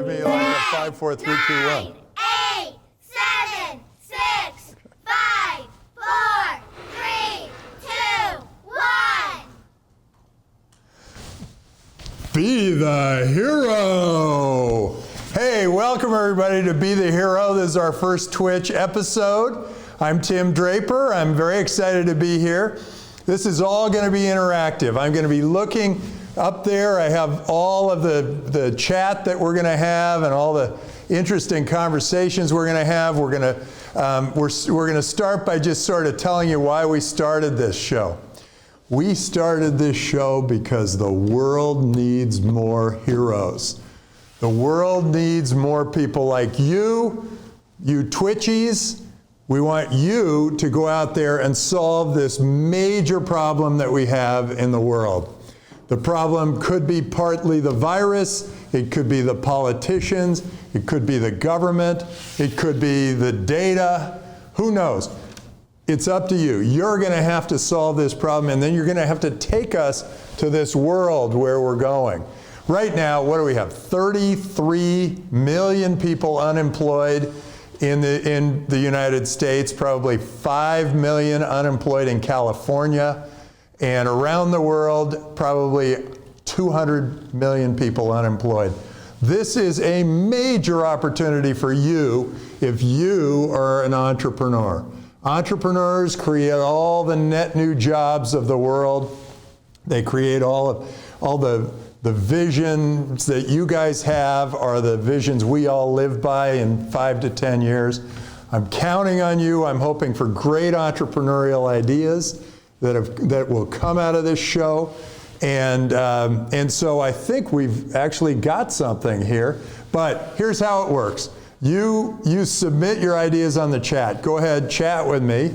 Give me like a 5, 4, 3, 2, 1. 9, 8, 7, 6, 5, 4, 3, 2, 1. Be the hero. Hey, welcome everybody to Be the Hero. This is our first Twitch episode. I'm Tim Draper. I'm very excited to be here. This is all going to be interactive. I'm going to be looking up there. I have all of the chat that we're going to have and all the interesting conversations we're going to have. We're going to start by just sort of telling you why we started this show. We started this show because the world needs more heroes. The world needs more people like you Twitchies. We want you to go out there and solve this major problem that we have in the world. The problem could be partly the virus, it could be the politicians, it could be the government, it could be the data, who knows? It's up to you. You're going to have to solve this problem, and then you're going to have to take us to this world where we're going. Right now, what do we have? 33 million people unemployed in the United States, probably 5 million unemployed in California, and around the world, probably 200 million people unemployed. This is a major opportunity for you if you are an entrepreneur. Entrepreneurs create all the net new jobs of the world. They create all the visions that you guys have are the visions we all live by in 5 to 10 years. I'm counting on you. I'm hoping for great entrepreneurial ideas that will come out of this show. And so I think we've actually got something here. But here's how it works. You submit your ideas on the chat. Go ahead, chat with me.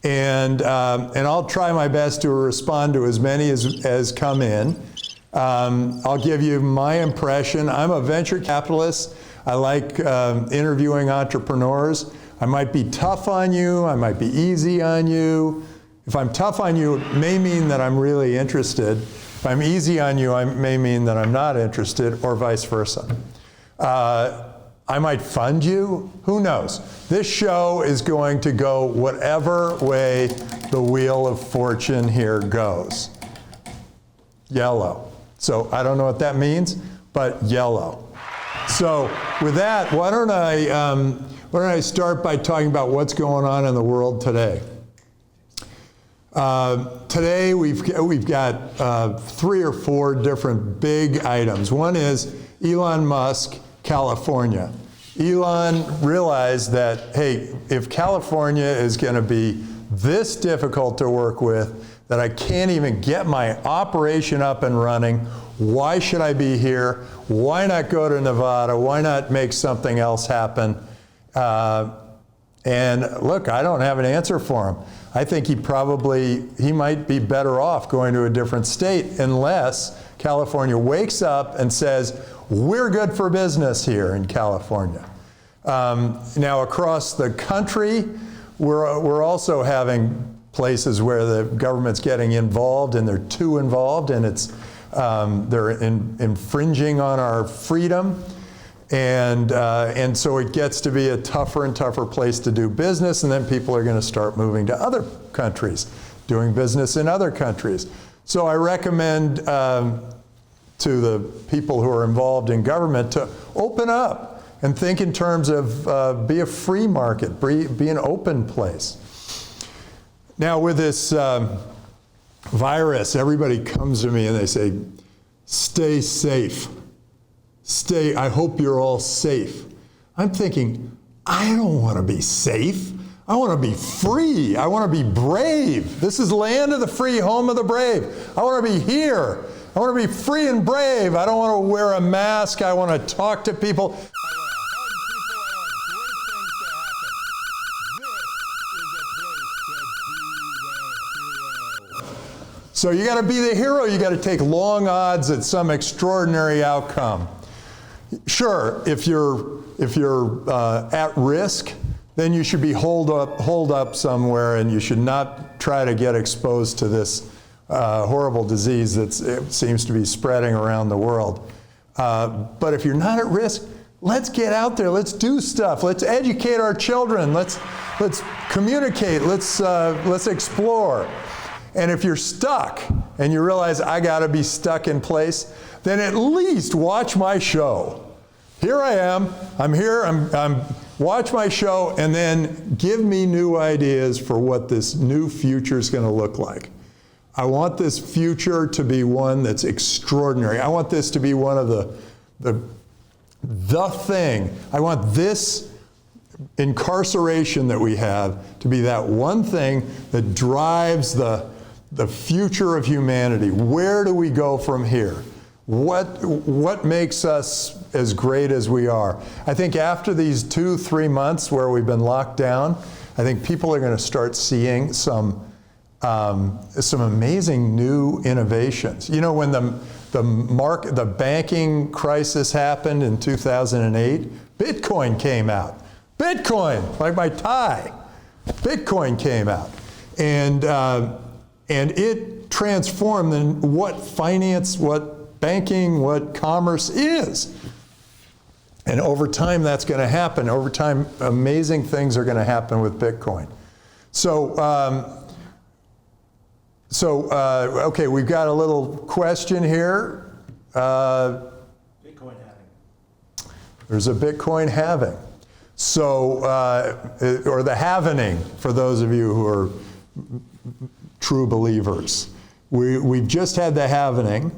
And I'll try my best to respond to as many as come in. I'll give you my impression. I'm a venture capitalist. I like interviewing entrepreneurs. I might be tough on you. I might be easy on you. If I'm tough on you, it may mean that I'm really interested. If I'm easy on you, it may mean that I'm not interested, or vice versa. I might fund you. Who knows? This show is going to go whatever way the wheel of fortune here goes. Yellow. So I don't know what that means, but yellow. So with that, why don't I start by talking about what's going on in the world today. Today we've got 3 or 4 different big items. One is Elon Musk, California. Elon realized that, hey, if California is going to be this difficult to work with, that I can't even get my operation up and running, why should I be here? Why not go to Nevada? Why not make something else happen? And look, I don't have an answer for him. I think he might be better off going to a different state unless California wakes up and says, we're good for business here in California. Now across the country, we're also having places where the government's getting involved, and they're too involved, and they're infringing on our freedom. And so it gets to be a tougher and tougher place to do business, and then people are going to start moving to other countries, doing business in other countries. So I recommend to the people who are involved in government to open up and think in terms of be a free market, be an open place. Now with this virus, everybody comes to me and they say, stay safe. I hope you're all safe. I'm thinking, I don't want to be safe. I want to be free. I want to be brave. This is land of the free, home of the brave. I want to be here. I want to be free and brave. I don't want to wear a mask. I want to talk to people. I want to hug people. I want great things to happen. This is a place to be the hero. So you got to be the hero. You got to take long odds at some extraordinary outcome. Sure, if you're at risk, then you should be holed up somewhere, and you should not try to get exposed to this horrible disease that seems to be spreading around the world. But if you're not at risk, let's get out there. Let's do stuff. Let's educate our children. Let's communicate. Let's explore. And if you're stuck and you realize I got to be stuck in place, then at least watch my show. Here I am. I'm here. I'm watch my show, and then give me new ideas for what this new future is going to look like. I want this future to be one that's extraordinary. I want this to be one of the thing. I want this incarceration that we have to be that one thing that drives the future of humanity. Where do we go from here? What makes us as great as we are? I think after these 2-3 months where we've been locked down, I think people are going to start seeing some amazing new innovations. You know, when the banking crisis happened in 2008, Bitcoin came out. Bitcoin, like my tie. Bitcoin came out, and it transformed what finance, what banking, what commerce is. And over time, that's going to happen. Over time, amazing things are going to happen with Bitcoin. Okay, we've got a little question here. Bitcoin halving. There's a Bitcoin halving. So, or the halvening, for those of you who are true believers. We've just had the halvening.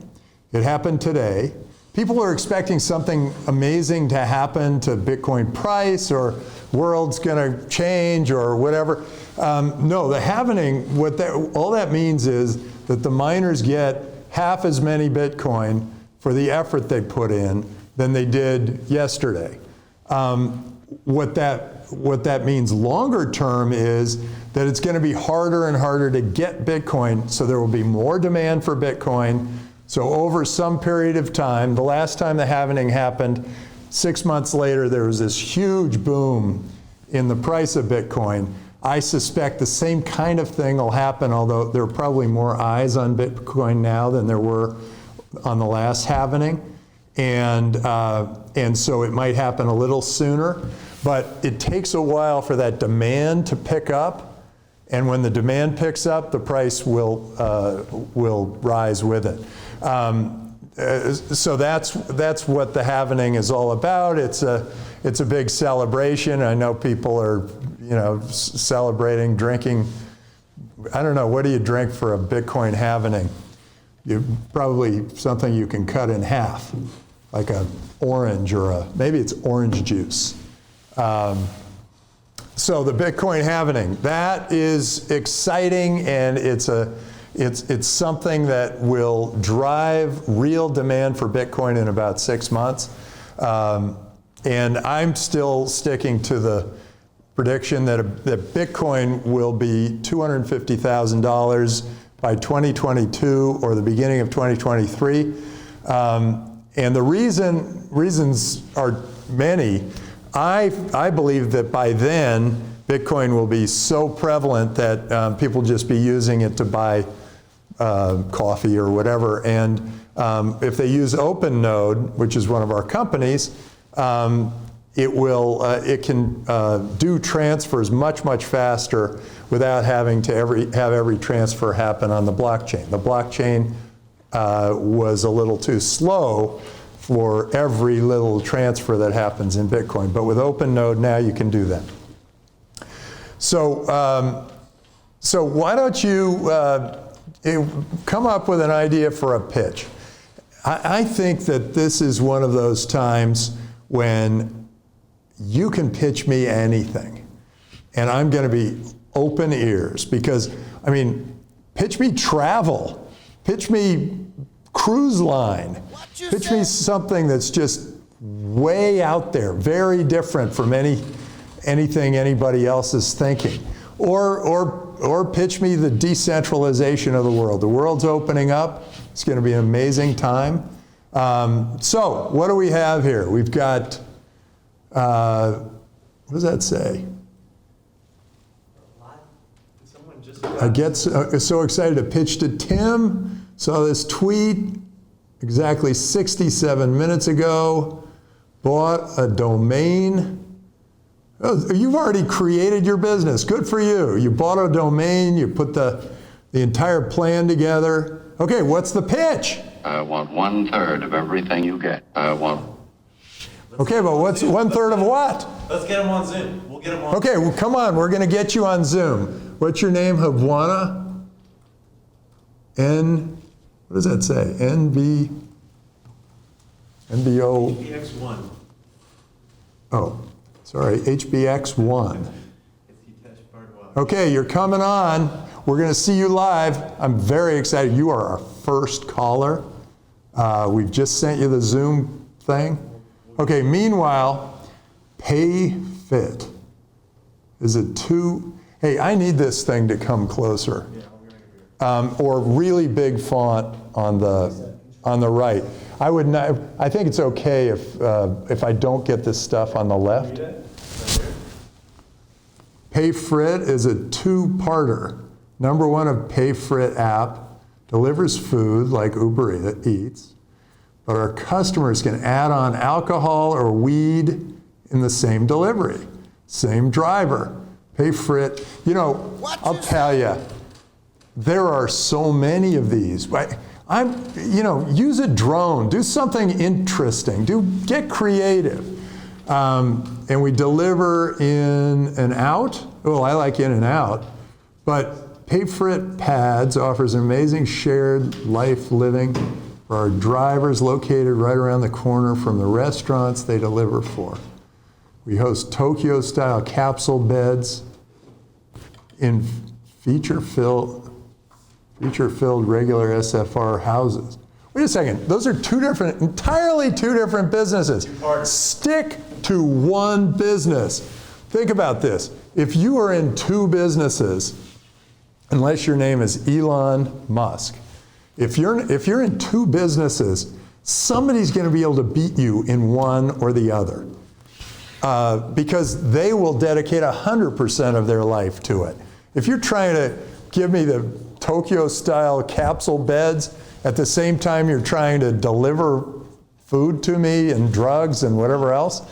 It happened today. People are expecting something amazing to happen to Bitcoin price, or world's going to change, or whatever. No, the halvening, all that means is that the miners get half as many Bitcoin for the effort they put in than they did yesterday. What that means longer term is that it's going to be harder and harder to get Bitcoin, so there will be more demand for Bitcoin. So over some period of time, the last time the halvening happened, 6 months later, there was this huge boom in the price of Bitcoin. I suspect the same kind of thing will happen, although there are probably more eyes on Bitcoin now than there were on the last halvening. And so it might happen a little sooner, but it takes a while for that demand to pick up. And when the demand picks up, the price will rise with it. So that's what the halvening is all about. It's a big celebration. I know people are, celebrating, drinking. I don't know, what do you drink for a Bitcoin halvening? Probably something you can cut in half, like an orange, or maybe it's orange juice. So the Bitcoin halvening, that is exciting, and it's something that will drive real demand for Bitcoin in about 6 months. And I'm still sticking to the prediction that Bitcoin will be $250,000 by 2022 or the beginning of 2023. And the reasons are many. I believe that by then, Bitcoin will be so prevalent that people will just be using it to buy coffee or whatever. And if they use OpenNode, which is one of our companies, it can do transfers much faster without having to have every transfer happen on the blockchain. The blockchain was a little too slow for every little transfer that happens in Bitcoin. But with OpenNode now you can do that. So why don't you come up with an idea for a pitch? I think that this is one of those times when you can pitch me anything, and I'm going to be open ears, because, pitch me travel, pitch me cruise line, pitch me something that's just way out there, very different from anything anybody else is thinking. Or pitch me the decentralization of the world. The world's opening up. It's going to be an amazing time. So what do we have here? We've got, what does that say? I get so excited to pitch to Tim. Saw this tweet exactly 67 minutes ago. bought a domain. Oh, you've already created your business. Good for you. You bought a domain, you put the entire plan together. Okay, what's the pitch? I want 1/3 of everything you get. I want. Okay, but what's 1/3 of what? Let's get him on Zoom. We'll get him on. Okay, well, come on. We're going to get you on Zoom. What's your name, Havana? What does that say? NBO. HBX1. Oh, sorry, HBX1. Okay, you're coming on. We're going to see you live. I'm very excited. You are our first caller. We've just sent you the Zoom thing. Okay, meanwhile, PayFit. Is it too? Hey, I need this thing to come closer. Or really big font on the right. I would not. I think it's okay if I don't get this stuff on the left. PayFrit is a two-parter. Number one, a PayFrit app delivers food like Uber Eats, but our customers can add on alcohol or weed in the same delivery, same driver. PayFrit. You know, I'll tell you. There are so many of these. Use a drone, do something interesting, get creative. And we deliver in and out. Well, I like in and out, but PayFrit Pads offers an amazing shared life living for our drivers located right around the corner from the restaurants they deliver for. We host Tokyo-style capsule beds in feature-filled regular SFR houses. Wait a second, those are entirely two different businesses. Stick to one business. Think about this. If you are in two businesses, unless your name is Elon Musk, if you're in two businesses, somebody's going to be able to beat you in one or the other. Because they will dedicate 100% of their life to it. If you're trying to give me the Tokyo-style capsule beds, at the same time you're trying to deliver food to me and drugs and whatever else,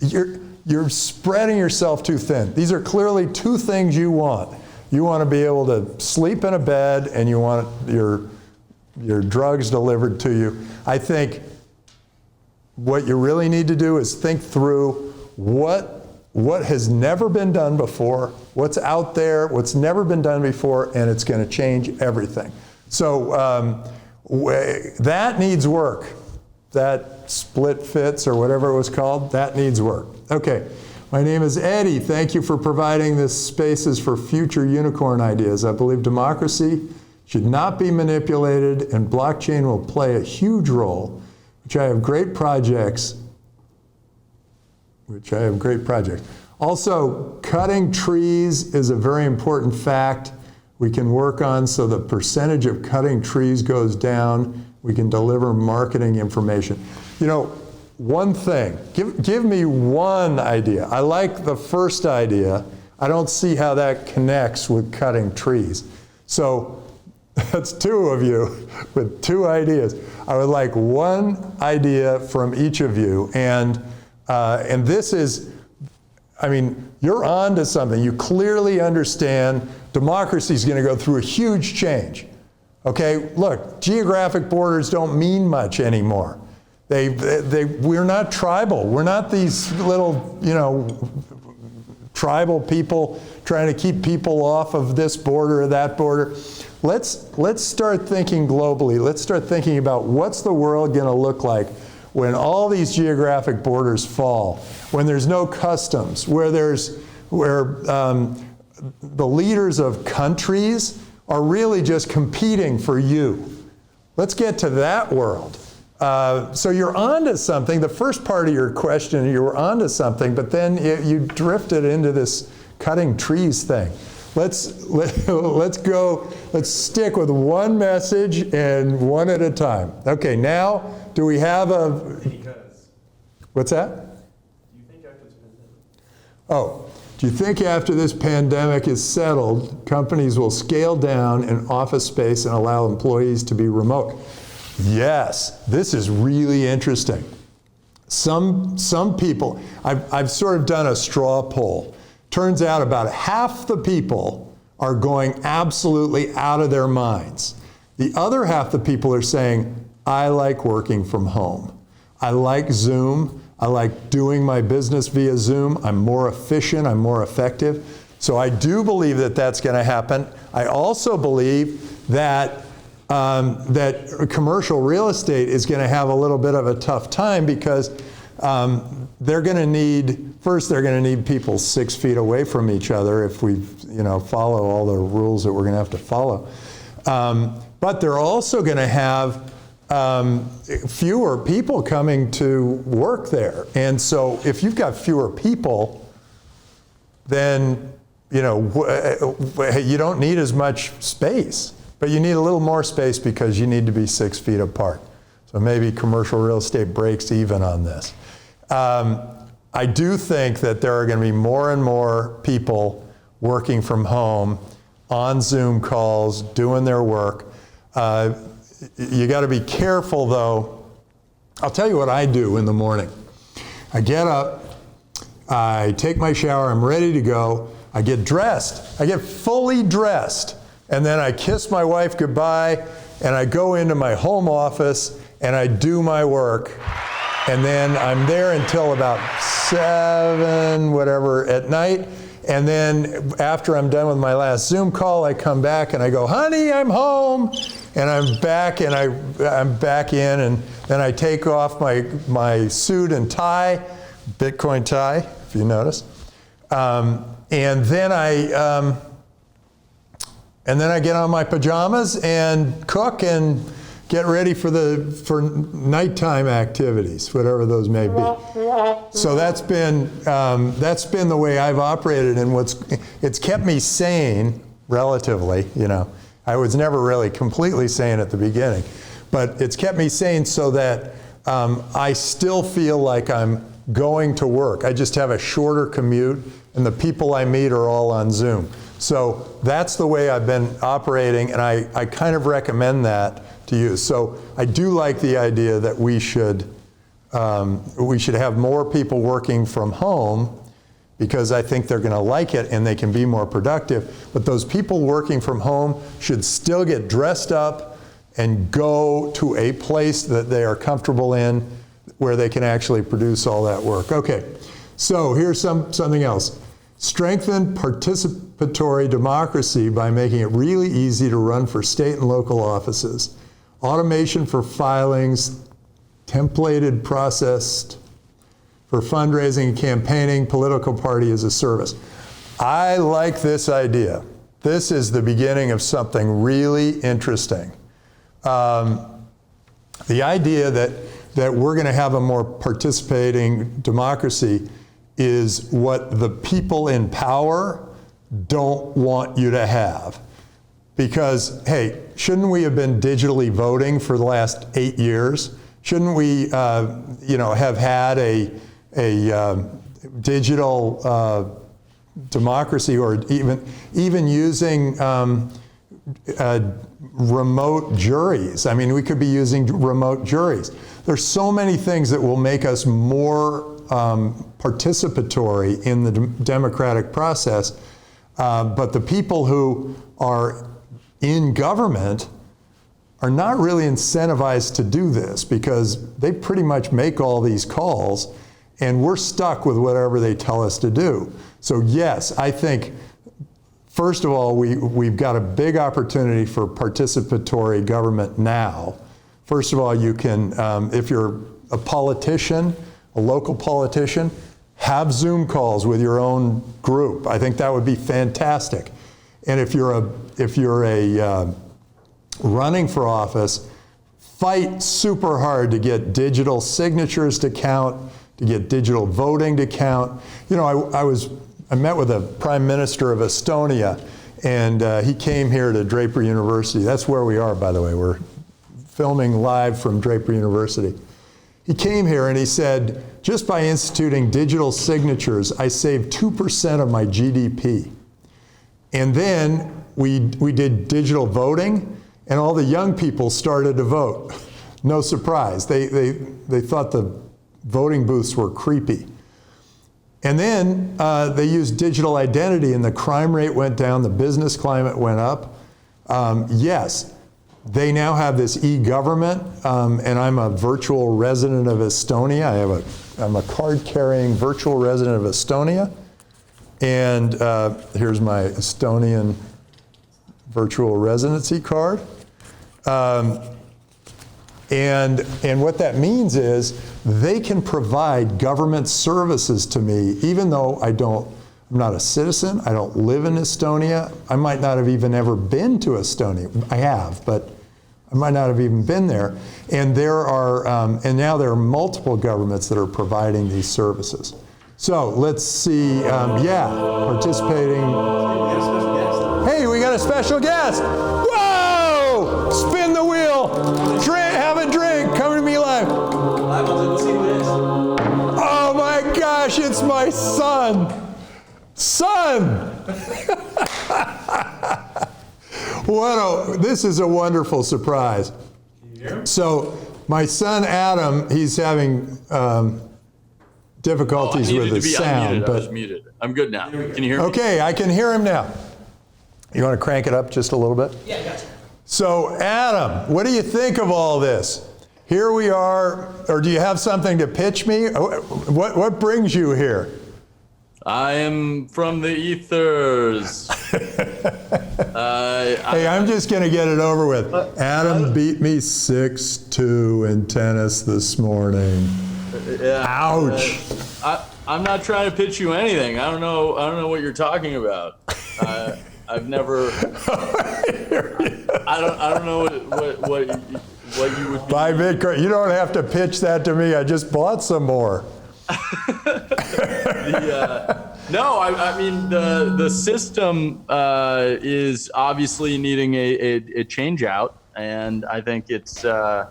you're spreading yourself too thin. These are clearly two things you want. You want to be able to sleep in a bed and you want your drugs delivered to you. I think what you really need to do is think through what has never been done before, what's out there, what's never been done before, and it's going to change everything. So that needs work. That split fits or whatever it was called, that needs work. Okay, my name is Eddie. Thank you for providing this spaces for future unicorn ideas. I believe democracy should not be manipulated and blockchain will play a huge role, which I have great projects. Also, cutting trees is a very important fact we can work on so the percentage of cutting trees goes down. We can deliver marketing information. You know, one thing, give me one idea. I like the first idea. I don't see how that connects with cutting trees. So that's two of you with two ideas. I would like one idea from each of you. And this is, I mean, you're on to something. You clearly understand democracy is going to go through a huge change. Okay, look, geographic borders don't mean much anymore. We're not tribal. We're not these little, tribal people trying to keep people off of this border or that border. Let's start thinking globally. Let's start thinking about what's the world going to look like when all these geographic borders fall, when there's no customs, where the leaders of countries are really just competing for you. Let's get to that world. So you're onto something. The first part of your question, you were onto something, but then you drifted into this cutting trees thing. Let's stick with one message and one at a time. Okay, now, do we have a... What's that? Do you think after this pandemic is settled, companies will scale down in office space and allow employees to be remote? Yes, this is really interesting. Some people, I've sort of done a straw poll. Turns out about half the people are going absolutely out of their minds. The other half the people are saying, I like working from home. I like Zoom. I like doing my business via Zoom. I'm more efficient. I'm more effective. So I do believe that that's going to happen. I also believe that that commercial real estate is going to have a little bit of a tough time because they're going to need, first they're going to need people 6 feet away from each other if we follow all the rules that we're going to have to follow. But they're also going to have fewer people coming to work there. And so if you've got fewer people, then you don't need as much space. But you need a little more space because you need to be 6 feet apart. So maybe commercial real estate breaks even on this. I do think that there are going to be more and more people working from home on Zoom calls, doing their work. You got to be careful though. I'll tell you what I do in the morning. I get up, I take my shower, I'm ready to go. I get dressed. I get fully dressed. And then I kiss my wife goodbye, and I go into my home office, and I do my work. And then I'm there until about 7, whatever, at night. And then after I'm done with my last Zoom call, I come back and I go, honey, I'm home. And I'm back, and I'm back in, and then I take off my suit and tie, Bitcoin tie, if you notice. And then I get on my pajamas and cook and get ready for nighttime activities, whatever those may be. So that's been the way I've operated, and it's kept me sane relatively. I was never really completely sane at the beginning, but it's kept me sane so that I still feel like I'm going to work. I just have a shorter commute, and the people I meet are all on Zoom. So that's the way I've been operating, and I kind of recommend that to you. So I do like the idea that we should have more people working from home, because I think they're going to like it and they can be more productive. But those people working from home should still get dressed up and go to a place that they are comfortable in, where they can actually produce all that work. Okay, so here's something else. Strengthen participatory democracy by making it really easy to run for state and local offices. Automation for filings, templated processed for fundraising and campaigning, political party as a service. I like this idea. This is the beginning of something really interesting. The idea that we're going to have a more participating democracy is what the people in power don't want you to have. Because, hey, shouldn't we have been digitally voting for the last 8 years? Shouldn't we, have had a digital democracy, or even using remote juries? I mean, we could be using remote juries. There's so many things that will make us more participatory in the democratic process, but the people who are in government are not really incentivized to do this, because they pretty much make all these calls, and we're stuck with whatever they tell us to do. So yes, I think, first of all, we've got a big opportunity for participatory government now. First of all, you can, if you're a politician, a local politician, have Zoom calls with your own group. I think that would be fantastic. And if you're running for office, fight super hard to get digital signatures to count, to get digital voting to count. I met with the Prime Minister of Estonia, and he came here to Draper University. That's where we are, by the way. We're filming live from Draper University. He came here and he said, just by instituting digital signatures, I saved 2% of my GDP. And then we did digital voting, and all the young people started to vote. No surprise. They thought the voting booths were creepy. And then they used digital identity, and the crime rate went down, the business climate went up. Yes, they now have this e-government, and I'm a virtual resident of Estonia. I'm a card-carrying virtual resident of Estonia. And here's my Estonian virtual residency card. And what that means is they can provide government services to me, even though I'm not a citizen, I don't live in Estonia, I might not have even ever been to Estonia. I have, but I might not have even been there. And and now there are multiple governments that are providing these services. So let's see, participating. Hey, we got a special guest. Whoa! Spin the wheel. Have a drink. Come to me live. Oh my gosh, it's my son. This is a wonderful surprise. So my son Adam, he's having difficulties with his sound. I was muted. I'm good now. Can you hear me? Okay, I can hear him now. You want to crank it up just a little bit? Yeah, gotcha. So Adam, what do you think of all this? Here we are, or do you have something to pitch me? What brings you here? I am from the ethers. Hey, I'm just going to get it over with. Adam beat me 6-2 in tennis this morning. Yeah, Ouch. I'm not trying to pitch you anything. I don't know what you're talking about. I've never. I don't know what you would. Buy Bitcoin. You don't have to pitch that to me. I just bought some more. No, I mean the system is obviously needing a change out, and I think it's an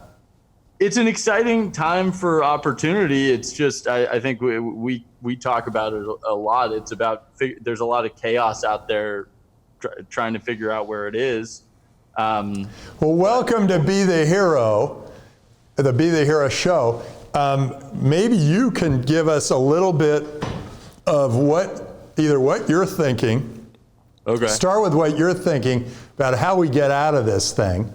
exciting time for opportunity. It's just I think we talk about it a lot. It's about there's a lot of chaos out there trying to figure out where it is. Well, welcome to Be the Hero, the Be the Hero show. Maybe you can give us a little bit of what you're thinking. Okay. Start with what you're thinking about how we get out of this thing,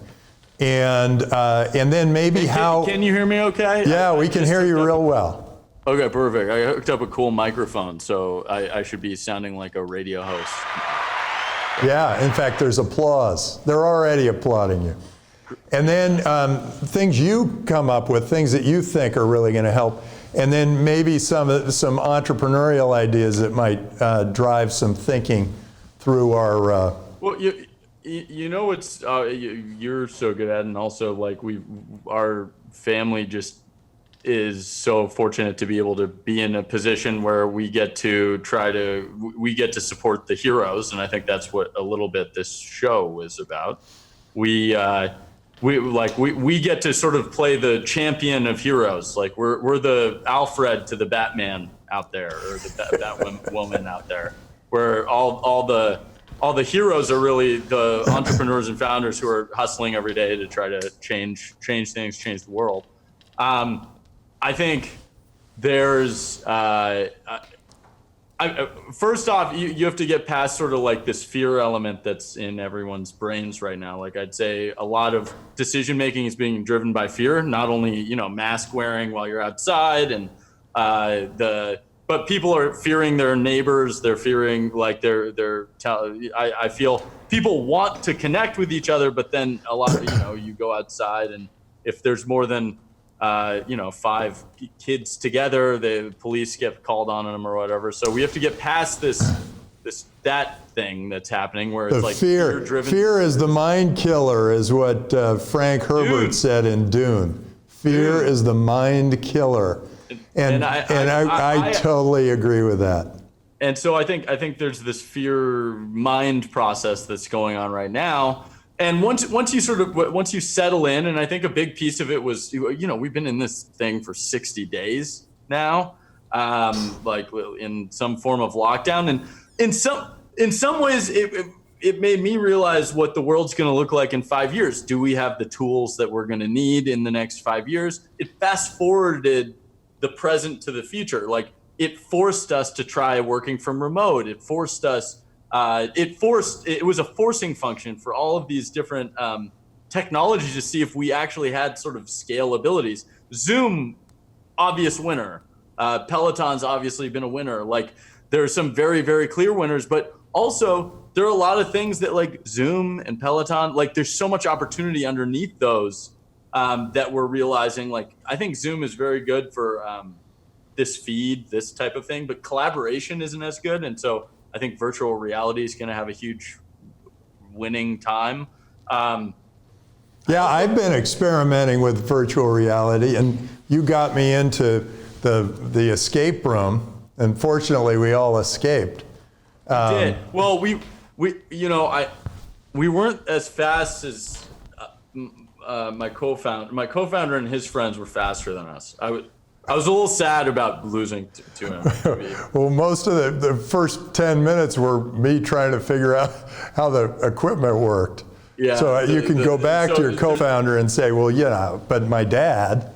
and then maybe how. Can you hear me okay? Yeah, we can hear you real well. Okay, perfect. I hooked up a cool microphone, so I should be sounding like a radio host. Yeah, in fact, there's applause. They're already applauding you. And then things you come up with, things that you think are really going to help, and then maybe some entrepreneurial ideas that might drive some thinking through our. Well, you know what's you're so good at, and also like our family just is so fortunate to be able to be in a position where we get to support the heroes, and I think that's what a little bit this show is about. We get to sort of play the champion of heroes. Like we're the Alfred to the Batman out there, or the Batwoman out there, where all the heroes are really the entrepreneurs and founders who are hustling every day to try to change things, change the world. I think there's first off, you have to get past sort of like this fear element that's in everyone's brains right now. Like I'd say a lot of decision making is being driven by fear, not only, mask wearing while you're outside and but people are fearing their neighbors. They're fearing like I feel people want to connect with each other, but then a lot of, you go outside and if there's more than 5 kids together, the police get called on them or whatever. So we have to get past that thing that's happening where it's like fear-driven. Fear is the mind killer, is what Frank Herbert said in Dune. Fear is the mind killer, and I totally agree with that. And so I think there's this fear mind process that's going on right now. And once you settle in, and I think a big piece of it was, we've been in this thing for 60 days now, like in some form of lockdown. And in some ways, it made me realize what the world's going to look like in 5 years. Do we have the tools that we're going to need in the next 5 years? It fast forwarded the present to the future. Like it forced us to try working from remote. It forced us, it was a forcing function for all of these different technologies to see if we actually had sort of scale abilities. Zoom, obvious winner. Peloton's obviously been a winner. Like there are some very, very clear winners, but also there are a lot of things that like Zoom and Peloton, like there's so much opportunity underneath those that we're realizing. Like I think Zoom is very good for this feed, this type of thing, but collaboration isn't as good. And so I think virtual reality is going to have a huge winning time. Yeah, I've been experimenting with virtual reality, and you got me into the escape room, and fortunately we all escaped. Did. Well, we weren't as fast as my co-founder. My co-founder and his friends were faster than us. I was a little sad about losing to him. Well, most of the first 10 minutes were me trying to figure out how the equipment worked. Yeah, so you can go back to your co-founder and say, well, yeah, but my dad.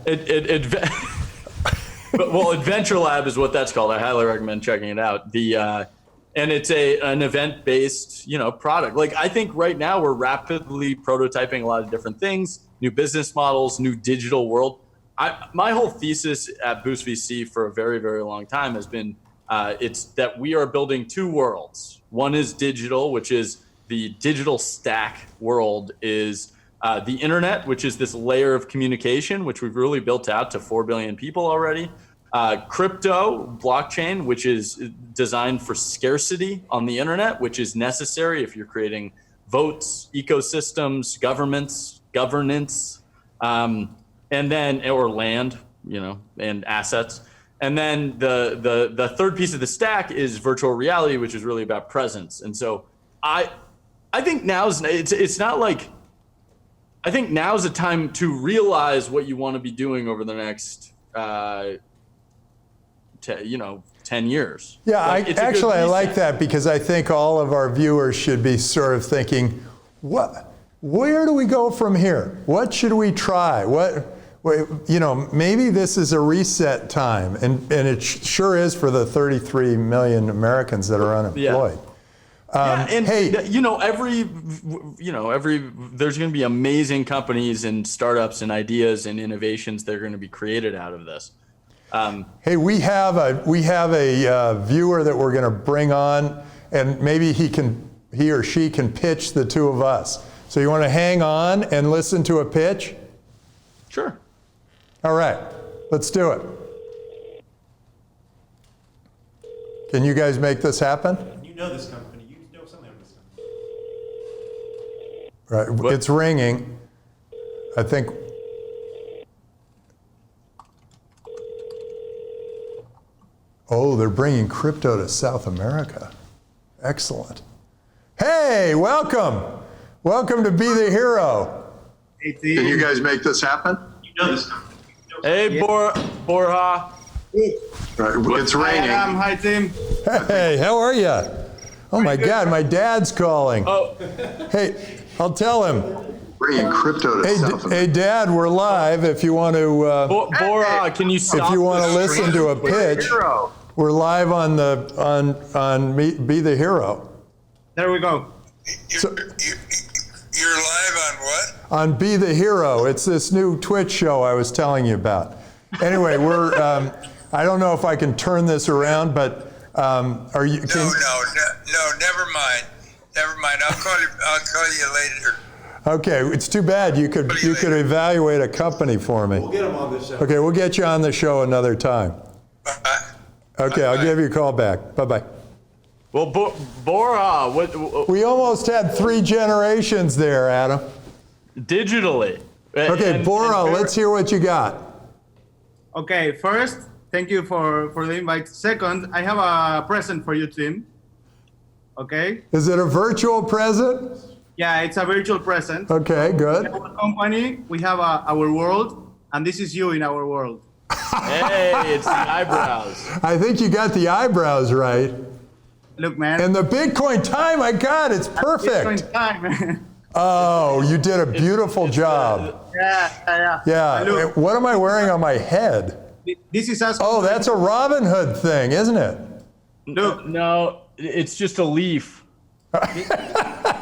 Well, Adventure Lab is what that's called. I highly recommend checking it out. And it's an event-based, product. Like I think right now we're rapidly prototyping a lot of different things, new business models, new digital world. My whole thesis at Boost VC for a very, very long time has been it's that we are building two worlds. One is digital, which is the digital stack world is the internet, which is this layer of communication, which we've really built out to 4 billion people already. Crypto, blockchain, which is designed for scarcity on the internet, which is necessary if you're creating votes, ecosystems, governance, and then, or land, and assets. And then the third piece of the stack is virtual reality, which is really about presence. And so I think now's a time to realize what you want to be doing over the next 10 years. Yeah, I like that, because I think all of our viewers should be sort of thinking, where do we go from here? What should we try? Maybe this is a reset time, and it sure is for the 33 million Americans that are unemployed. There's going to be amazing companies and startups and ideas and innovations that are going to be created out of this. Hey, we have a viewer that we're going to bring on, and maybe he or she can pitch the two of us. So you want to hang on and listen to a pitch? Sure. All right, let's do it. Can you guys make this happen? You know this company. You know something of this company. Right, What? It's ringing. I think. Oh, they're bringing crypto to South America. Excellent. Hey, welcome. Welcome to Be the Hero. Hey, Can you guys make this happen? You know this company. Hey, Borja. Right, it's Hi, ringing. Adam. Hi, Tim. Hey, how are you? Oh my God, my dad's calling. Oh, Hey, I'll tell him. Bringing crypto to South America. Hey, Dad, we're live. If you want to, Borja, can you stop? if you want to the listen stream? to a pitch, Hero. we're live on Be the Hero. There we go. So- You're live on what? On Be the Hero. It's this new Twitch show I was telling you about. Anyway, we're. I don't know if I can turn this around, but are you? No, never mind. Never mind. I'll call you later. Okay, it's too bad. You could evaluate a company for me. We'll get him on this show. Okay, we'll get you on the show another time. Bye. Okay, I'll give you a call back. Bye-bye. Well, Borja, what We almost had 3 generations there, Adam. digitally? Okay, Bora, let's hear what you got. Okay, first, thank you for the invite. Second, I have a present for you, Tim. Okay? Is it a virtual present? Yeah, it's a virtual present. Okay, good. We have a company, we have our world, and this is you in our world. Hey, it's the eyebrows. I think you got the eyebrows right. Look, man. And the Bitcoin time, my God, it's perfect. Bitcoin time. Oh, you did a beautiful job. Yeah. Yeah. Look, What am I wearing on my head? this is as Oh, that's a Robin Hood thing, isn't it? look, No, it's just a leaf.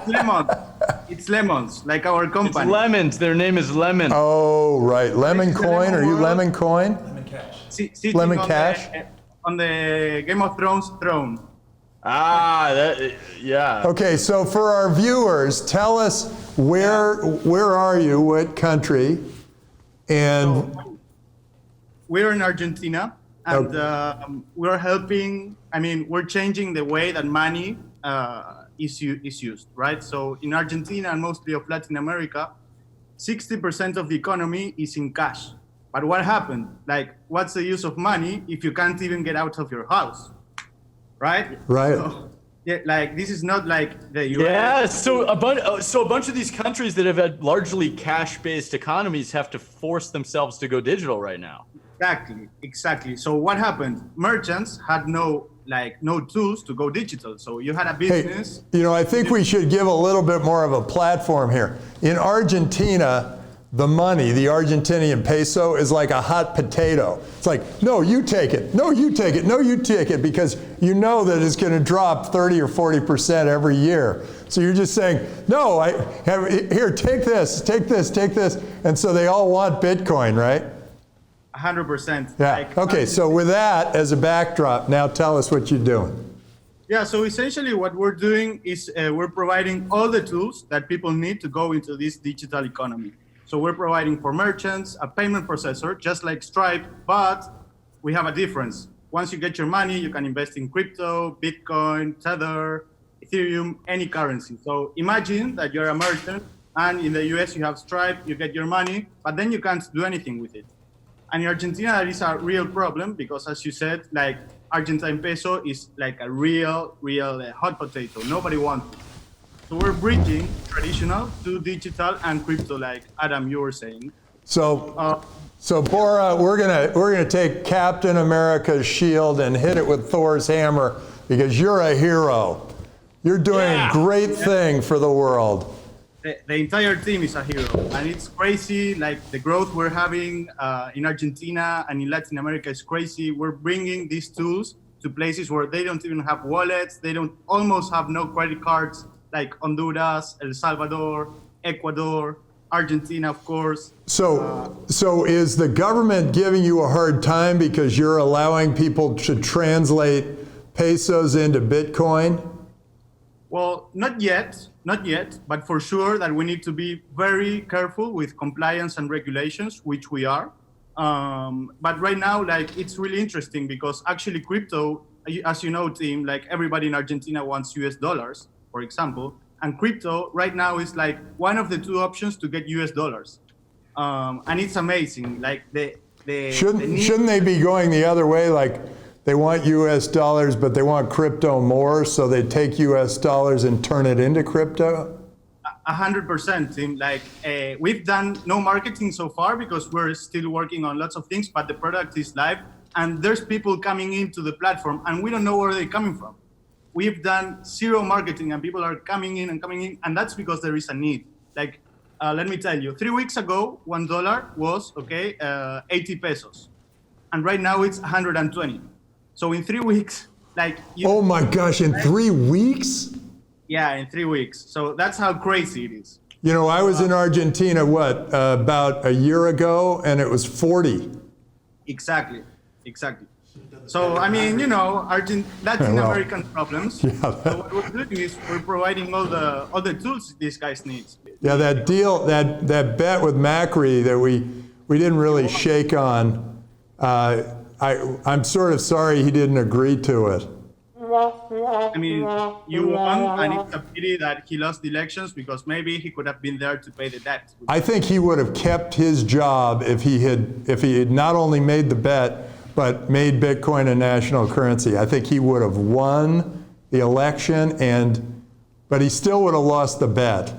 lemons. It's lemons, like our It's company. lemons. Their name is Lemon. Oh, right. Lemon This is the coin. lemon Are you world. lemon coin? Lemon cash. Sitting Lemon on cash? on the Game of Thrones throne. Ah, that, yeah. Okay, so for our viewers, tell us where are you, what country, and We're in Argentina, and we're helping. I mean, we're changing the way that money is used, right? So in Argentina and mostly of Latin America, 60% of the economy is in cash. But what happened? Like, what's the use of money if you can't even get out of your house, right? Right. So, yeah, like this is not like the US. Yeah, so a bunch of these countries that have had largely cash-based economies have to force themselves to go digital right now. Exactly. So what happened? Merchants had no tools to go digital. So you had a hey, business. I think we should give a little bit more of a platform here. In Argentina, the money, the Argentinian peso, is like a hot potato. It's like, no, you take it. No, you take it. No, you take it, because you know that it's going to drop 30 or 40% every year. So you're just saying, no, here, take this, take this, take this. And so they all want Bitcoin, right? 100%. Yeah. Okay, so with that as a backdrop, now tell us what you're doing. Yeah, so essentially what we're doing is we're providing all the tools that people need to go into this digital economy. So we're providing for merchants a payment processor, just like Stripe, but we have a difference. Once you get your money, you can invest in crypto, Bitcoin, Tether, Ethereum, any currency. So imagine that you're a merchant and in the US you have Stripe, you get your money, but then you can't do anything with it. And in Argentina, that is a real problem because, as you said, like Argentine peso is like a real hot potato. Nobody wants it. So we're bridging traditional to digital and crypto, like Adam, you were saying. So Bora, we're gonna take Captain America's shield and hit it with Thor's hammer because you're a hero. You're doing a great thing for the world. The entire team is a hero, and it's crazy. Like the growth we're having in Argentina and in Latin America is crazy. We're bringing these tools to places where they don't even have wallets. They don't almost have no credit cards, like Honduras, El Salvador, Ecuador, Argentina, of course. So is the government giving you a hard time because you're allowing people to translate pesos into Bitcoin? Well, not yet, but for sure that we need to be very careful with compliance and regulations, which we are. But right now, like, it's really interesting because actually crypto, as you know, Tim, like everybody in Argentina wants US dollars, for example, and crypto right now is like one of the two options to get US dollars. And it's amazing. Like Shouldn't they be going the other way? Like they want US dollars, but they want crypto more, so they take US dollars and turn it into crypto? 100%, Tim. Like we've done no marketing so far because we're still working on lots of things, but the product is live and there's people coming into the platform and we don't know where they're coming from. We've done zero marketing and people are coming in, and that's because there is a need. Like, let me tell you, 3 weeks ago, $1 was, 80 pesos. And right now it's 120. So in 3 weeks, like... Oh my gosh, in 3 weeks? Yeah, in 3 weeks. So that's how crazy it is. You know, I was in Argentina, about a year ago, and it was 40. Exactly. So, I mean, you know, Latin American problems. Yeah, so what we're doing is we're providing all the tools these guys need. Yeah, that deal, that bet with Macri that we didn't really shake on, I'm sort of sorry he didn't agree to it. I mean, you won, and it's a pity that he lost the elections because maybe he could have been there to pay the debt. I think he would have kept his job if he had not only made the bet, but made Bitcoin a national currency. I think he would have won the election, but he still would have lost the bet.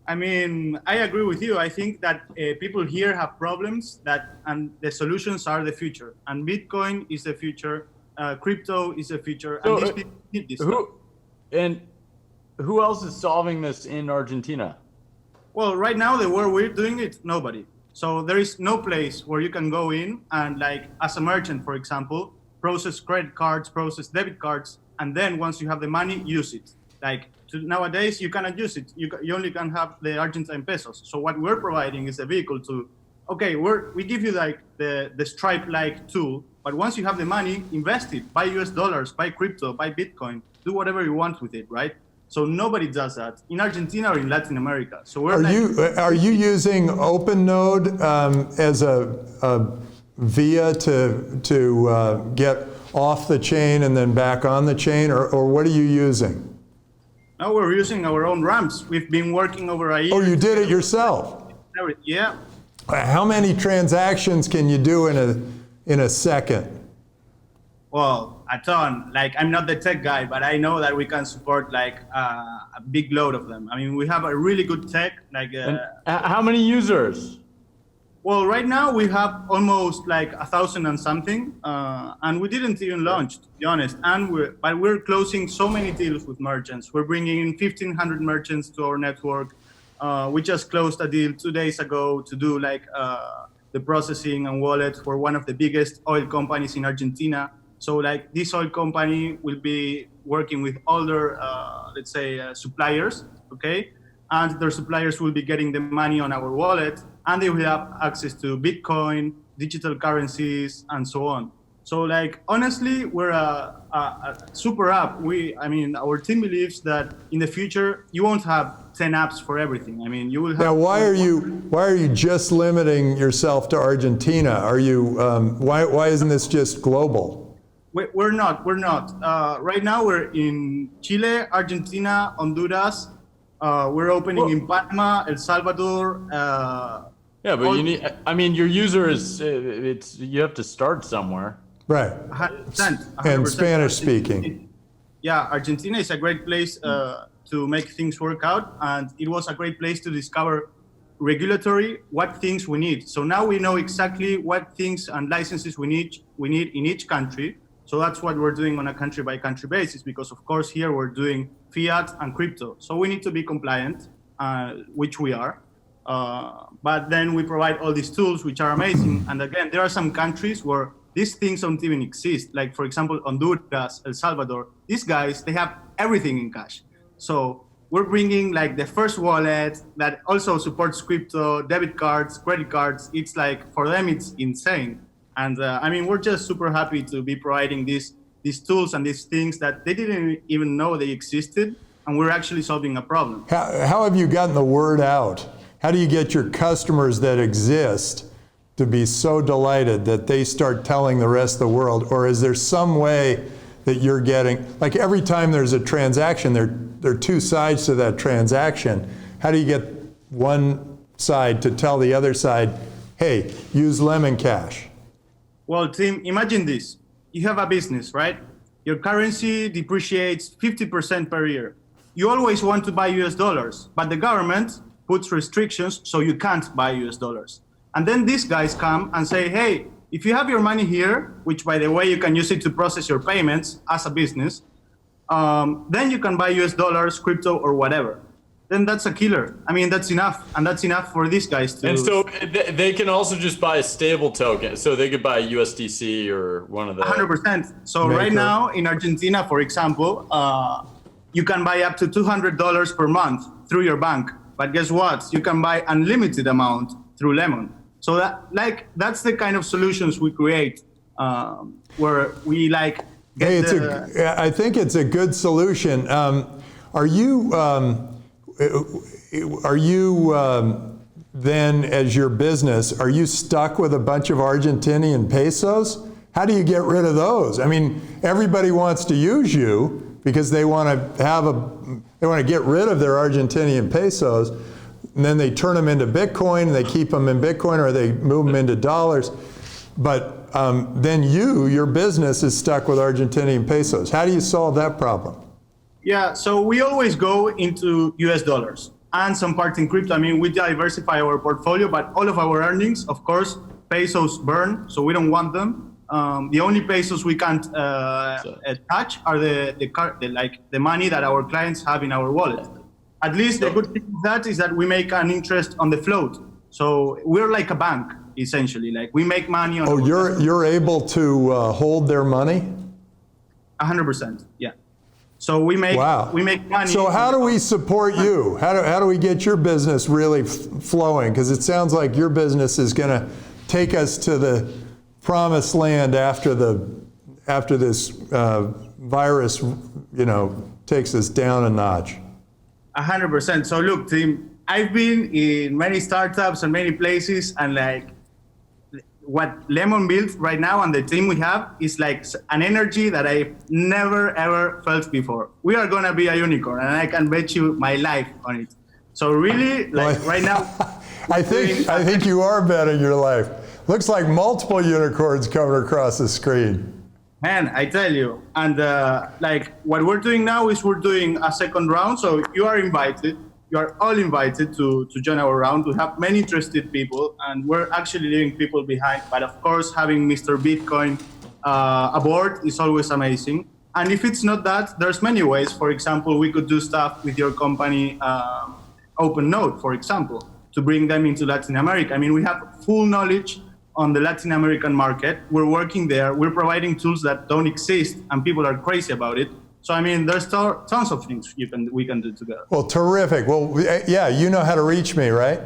I mean, I agree with you. I think that people here have problems and the solutions are the future. And Bitcoin is the future. Crypto is the future. And these people need this stuff. And who else is solving this in Argentina? Well, right now, the way we're doing it, nobody. So there is no place where you can go in and, like, as a merchant, for example, process credit cards, process debit cards, and then once you have the money, use it. Like nowadays, you cannot use it. You only can have the Argentine pesos. So what we're providing is a vehicle to, okay, we give you like the Stripe-like tool, but once you have the money, invest it, buy US dollars, buy crypto, buy Bitcoin, do whatever you want with it, right? So nobody does that in Argentina or in Latin America. So Are you using OpenNode as a via to get off the chain and then back on the chain, or what are you using? No, we're using our own ramps. We've been working over a year. Oh, you did it yourself? Yeah. How many transactions can you do in a second? Well, a ton. Like, I'm not the tech guy, but I know that we can support like a big load of them. I mean, we have a really good tech. Like, how many users? Well, right now we have almost like 1,000 and something, and we didn't even launch, to be honest. But we're closing so many deals with merchants. We're bringing in 1,500 merchants to our network. We just closed a deal 2 days ago to do like the processing and wallet for one of the biggest oil companies in Argentina. So like this oil company will be working with all their, let's say, suppliers, okay? And their suppliers will be getting the money on our wallet, and they will have access to Bitcoin, digital currencies, and so on. So like, honestly, we're a super app. Our team believes that in the future, you won't have 10 apps for everything. I mean, you will have. Now, why are you just limiting yourself to Argentina? Are you, why isn't this just global? We're not. Right now, we're in Chile, Argentina, Honduras. We're opening in Panama, El Salvador. Yeah, but you need. I mean, your user is. You have to start somewhere. Right. 100%. And Spanish speaking. Yeah, Argentina is a great place to make things work out, and it was a great place to discover regulatory what things we need. So now we know exactly what things and licenses we need in each country. So that's what we're doing on a country by country basis, because of course here we're doing fiat and crypto. So we need to be compliant, which we are. But then we provide all these tools, which are amazing. And again, there are some countries where these things don't even exist. Like, for example, Honduras, El Salvador. These guys, they have everything in cash. So we're bringing like the first wallet that also supports crypto, debit cards, credit cards. It's like, for them, it's insane. And we're just super happy to be providing these tools and these things that they didn't even know they existed. And we're actually solving a problem. How have you gotten the word out? How do you get your customers that exist to be so delighted that they start telling the rest of the world? Or is there some way that you're getting, like every time there's a transaction, there are two sides to that transaction. How do you get one side to tell the other side, hey, use Lemon Cash? Well, Tim, imagine this. You have a business, right? Your currency depreciates 50% per year. You always want to buy US dollars, but the government puts restrictions so you can't buy US dollars. And then these guys come and say, hey, if you have your money here, which by the way, you can use it to process your payments as a business, then you can buy US dollars, crypto, or whatever. Then that's a killer. I mean, that's enough. And that's enough for these guys to. And so they can also just buy a stable token. So they could buy USDC or one of the. 100%. So right now in Argentina, for example, you can buy up to $200 per month through your bank. But guess what? You can buy unlimited amount through Lemon. So that's the kind of solutions we create, where we like. I think it's a good solution. Are you then, as your business, are you stuck with a bunch of Argentinian pesos? How do you get rid of those? I mean, everybody wants to use you because they want to get rid of their Argentinian pesos, and then they turn them into Bitcoin, and they keep them in Bitcoin, or they move them into dollars. But then your business is stuck with Argentinian pesos. How do you solve that problem? Yeah, so we always go into US dollars and some part in crypto. I mean, we diversify our portfolio, but all of our earnings, of course, pesos burn, so we don't want them. The only pesos we can't touch are the money that our clients have in our wallet. At least the good thing is that we make an interest on the float. So we're like a bank, essentially. Like we make money on. Oh, you're able to hold their money? 100%. Yeah. So we make money. So how do we support you? How do we get your business really flowing? Because it sounds like your business is going to take us to the promised land after this virus, takes us down a notch. 100%. So look, Tim, I've been in many startups and many places, and like what Lemon built right now and the team we have is like an energy that I've never ever felt before. We are gonna be a unicorn, and I can bet you my life on it. So really, like right now, I think you are betting your life. Looks like multiple unicorns coming across the screen. Man, I tell you. And like what we're doing now is we're doing a second round. So you are invited. You are all invited to join our round. We have many interested people, and we're actually leaving people behind. But of course, having Mr. Bitcoin aboard is always amazing. And if it's not that, there's many ways. For example, we could do stuff with your company, OpenNote, for example, to bring them into Latin America. I mean, we have full knowledge on the Latin American market. We're working there. We're providing tools that don't exist, and people are crazy about it. So, I mean, there's tons of things we can do together. Well, terrific. Well, yeah, you know how to reach me, right?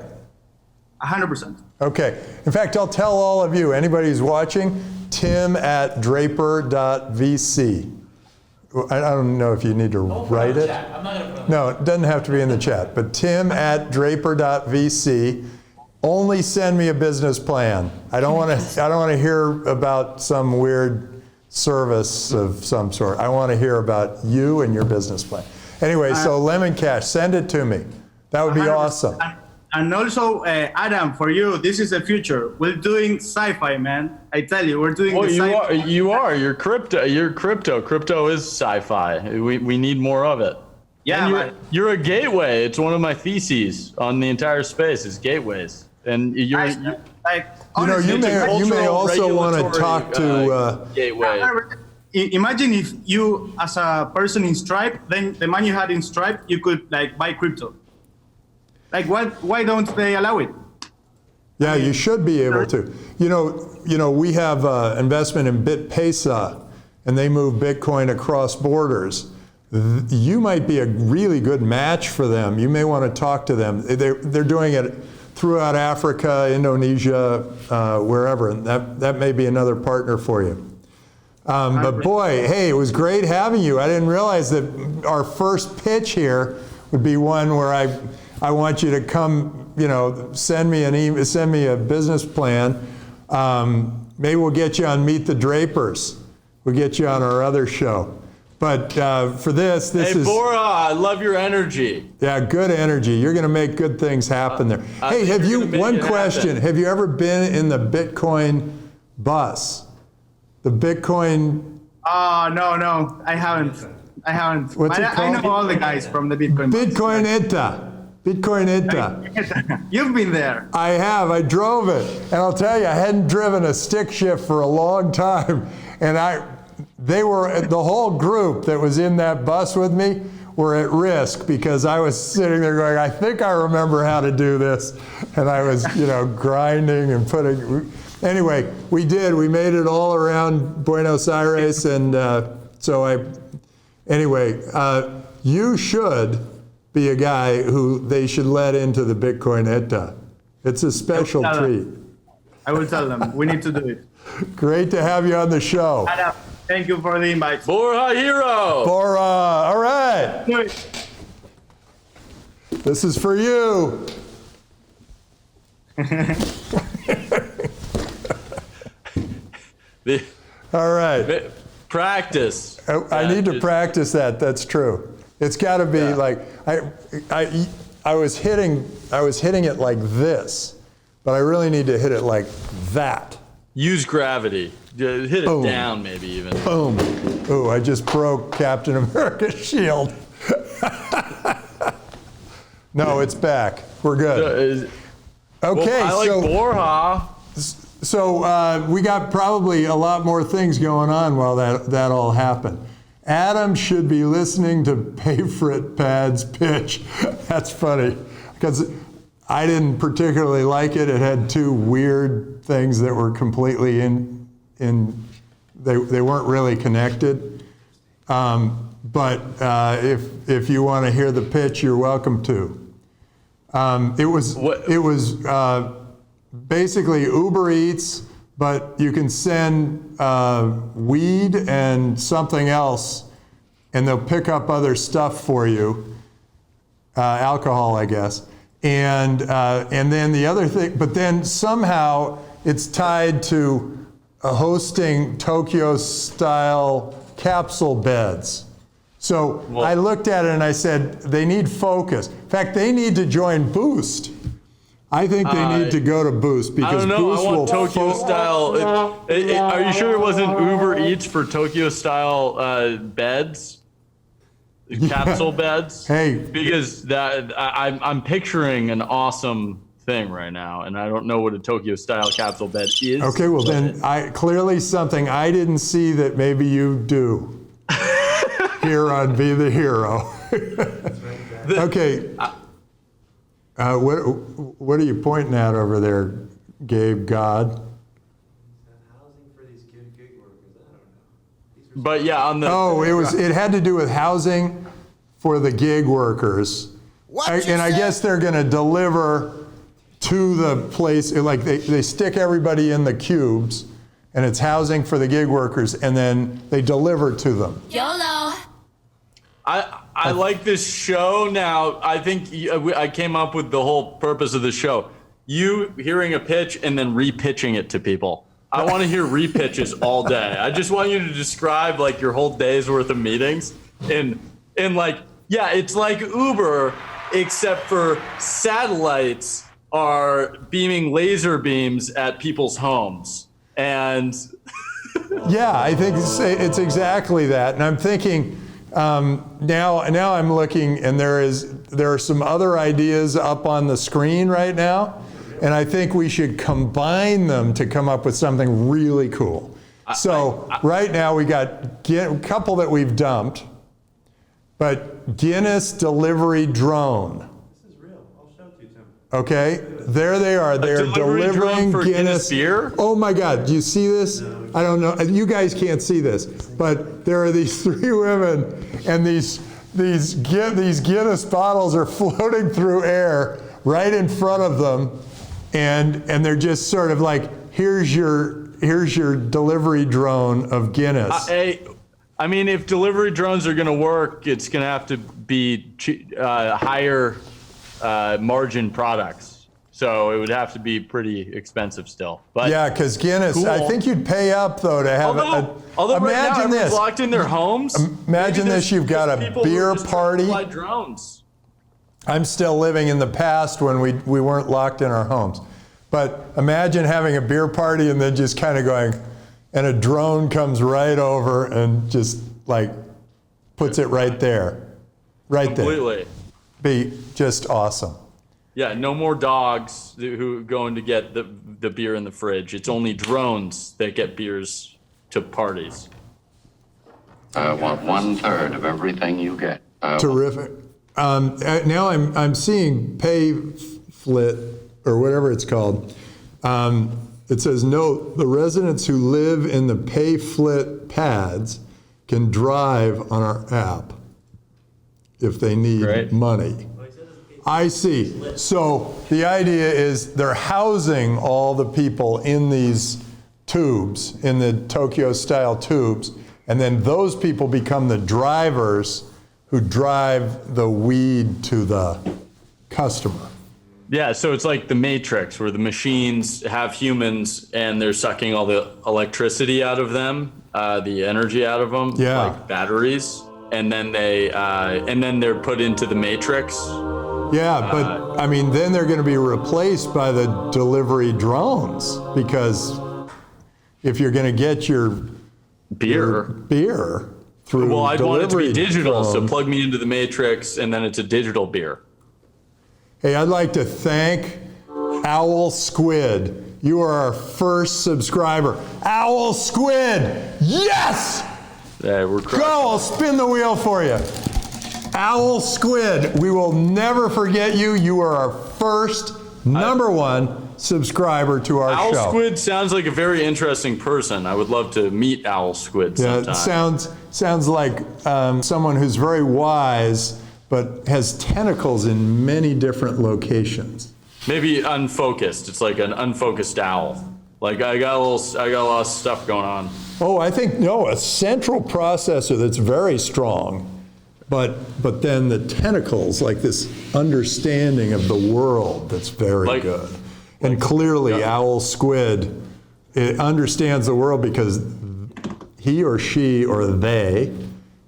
100%. Okay. In fact, I'll tell all of you, anybody who's watching, tim@draper.vc. I don't know if you need to write it. I'm not gonna put it on. No, it doesn't have to be in the chat, but tim@draper.vc. Only send me a business plan. I don't want to hear about some weird service of some sort. I want to hear about you and your business plan. Anyway, so Lemon Cash, send it to me. That would be 100%. awesome. And also, Adam, for you, this is the future. We're doing sci-fi, man. I tell you, we're doing the sci-fi. You are. You're crypto. Crypto is sci-fi. We need more of it. Yeah, And you're a gateway. It's one of my theses on the entire space is gateways. And you're like, You know, honestly, you may also want to regulatory, talk to. gateway. Imagine if you, as a person in Stripe, then the money you had in Stripe, you could like buy crypto. Like, why don't they allow it? Yeah, you should be able to. You know, we have investment in BitPesa, and they move Bitcoin across borders. You might be a really good match for them. You may want to talk to them. They're doing it throughout Africa, Indonesia, wherever. And that may be another partner for you. But boy, hey, it was great having you. I didn't realize that our first pitch here would be one where I want you to come, send me an email, send me a business plan. Maybe we'll get you on Meet the Drapers. We'll get you on our other show. But for this Hey, is... Bora, I love your energy. Yeah, good energy. You're going to make good things happen there. Hey, one question. Have you ever been in the Bitcoin bus? The Bitcoin... No, I haven't. What's it I called? know all the guys from the Bitcoin. Bitcoin ETA. You've been there. I have. I drove it. And I'll tell you, I hadn't driven a stick shift for a long time. And the whole group that was in that bus with me were at risk because I was sitting there going, I think I remember how to do this. And I was, grinding and putting... Anyway, we did. We made it all around Buenos Aires. And you should be a guy who they should let into the Bitcoin ETA. It's a special treat. I will tell them. We need to do it. Great to have you on the show. Adam, thank you for the invite. Bora hero. Bora, all right. Do it. This is for you. All right. Practice. I need to practice that. That's true. It's got to be like I was hitting it like this, but I really need to hit it like that. Use gravity. Hit it Boom. down, maybe even. Boom. Oh, I just broke Captain America's shield. No, it's back. We're good. Okay, I like Borja. So we got probably a lot more things going on while that all happened. Adam should be listening to Pay for It Pad's pitch. That's funny because I didn't particularly like it. It had two weird things that were completely they weren't really connected. But if you want to hear the pitch, you're welcome to. It was basically Uber Eats, but you can send weed and something else, and they'll pick up other stuff for you, alcohol, I guess. And then the other thing, but then somehow it's tied to hosting Tokyo-style capsule beds. So I looked at it and I said, they need focus. In fact, they need to join Boost. I think they need to go to Boost because I don't know. Boost I want will Tokyo-style. Are you sure it wasn't Uber Eats for Tokyo-style beds? Capsule beds? Hey. Because I'm picturing an awesome thing right now, and I don't know what a Tokyo-style capsule bed is. Okay, well then, clearly something I didn't see that maybe you do here on Be the Hero. Okay, what are you pointing at over there, Gabe God? Housing for these gig workers, I don't know. But yeah, on the It had to do with housing for the gig workers. And I guess they're going to deliver to the place, like they stick everybody in the cubes, and it's housing for the gig workers, and then they deliver to them. YOLO. I like this show now. I think I came up with the whole purpose of the show. You hearing a pitch and then repitching it to people. I want to hear repitches all day. I just want you to describe like your whole day's worth of meetings and like, yeah, it's like Uber, except for satellites are beaming laser beams at people's homes. And Yeah, I think it's exactly that. And I'm thinking, now I'm looking, and there are some other ideas up on the screen right now, and I think we should combine them to come up with something really cool. So right now we got a couple that we've dumped, but Guinness delivery drone. This is real. I'll show it to you, Tim. Okay, there they are. They're delivery drone delivering for Guinness beer? Oh my God, do you see this? I don't know. You guys can't see this, but there are these three women, and these Guinness bottles are floating through air right in front of them, and they're just sort of like, here's your delivery drone of Guinness. I mean, if delivery drones are going to work, it's going to have to be higher margin products. So it would have to be pretty expensive still. But yeah, because Guinness, cool. I think you'd pay up though to have although right now imagine everyone's this. locked in their homes. Imagine this, you've got a beer party. Fly drones. I'm still living in the past when we weren't locked in our homes. But imagine having a beer party and then just kind of going, and a drone comes right over and just like puts it right there. Right there. Completely. Be just awesome. Yeah, no more dogs who going to get the beer in the fridge. It's only drones that get beers to parties. I want 1/3 of everything you get. Terrific. Now I'm seeing PayFlit or whatever it's called. It says, note, the residents who live in the PayFlit pads can drive on our app if they need money. I see. So the idea is they're housing all the people in these tubes, in the Tokyo-style tubes, and then those people become the drivers who drive the weed to the customer. Yeah, so it's like the Matrix, where the machines have humans and they're sucking all the electricity out of them, the energy out of them, like batteries, and then they're put into the Matrix. Yeah, but I mean, then they're going to be replaced by the delivery drones, because if you're going to get your beer through well, I'd want it to be digital, drones. so plug me into the Matrix, and then it's a digital beer. Hey, I'd like to thank Owl Squid. You are our first subscriber. Owl Squid, yes! Yeah, we're crushing. Go, I'll spin the wheel for you. Owl Squid, we will never forget you. You are our first number one subscriber to our Owl show. Squid sounds like a very interesting person. I would love to meet Owl Squid sometime. It sounds like someone who's very wise, but has tentacles in many different locations. Maybe unfocused. It's like an unfocused owl. Like I got a lot of stuff going on. Oh, I think, no, a central processor that's very strong, but then the tentacles, like this understanding of the world that's very good. And clearly Owl Squid, it understands the world because he or she or they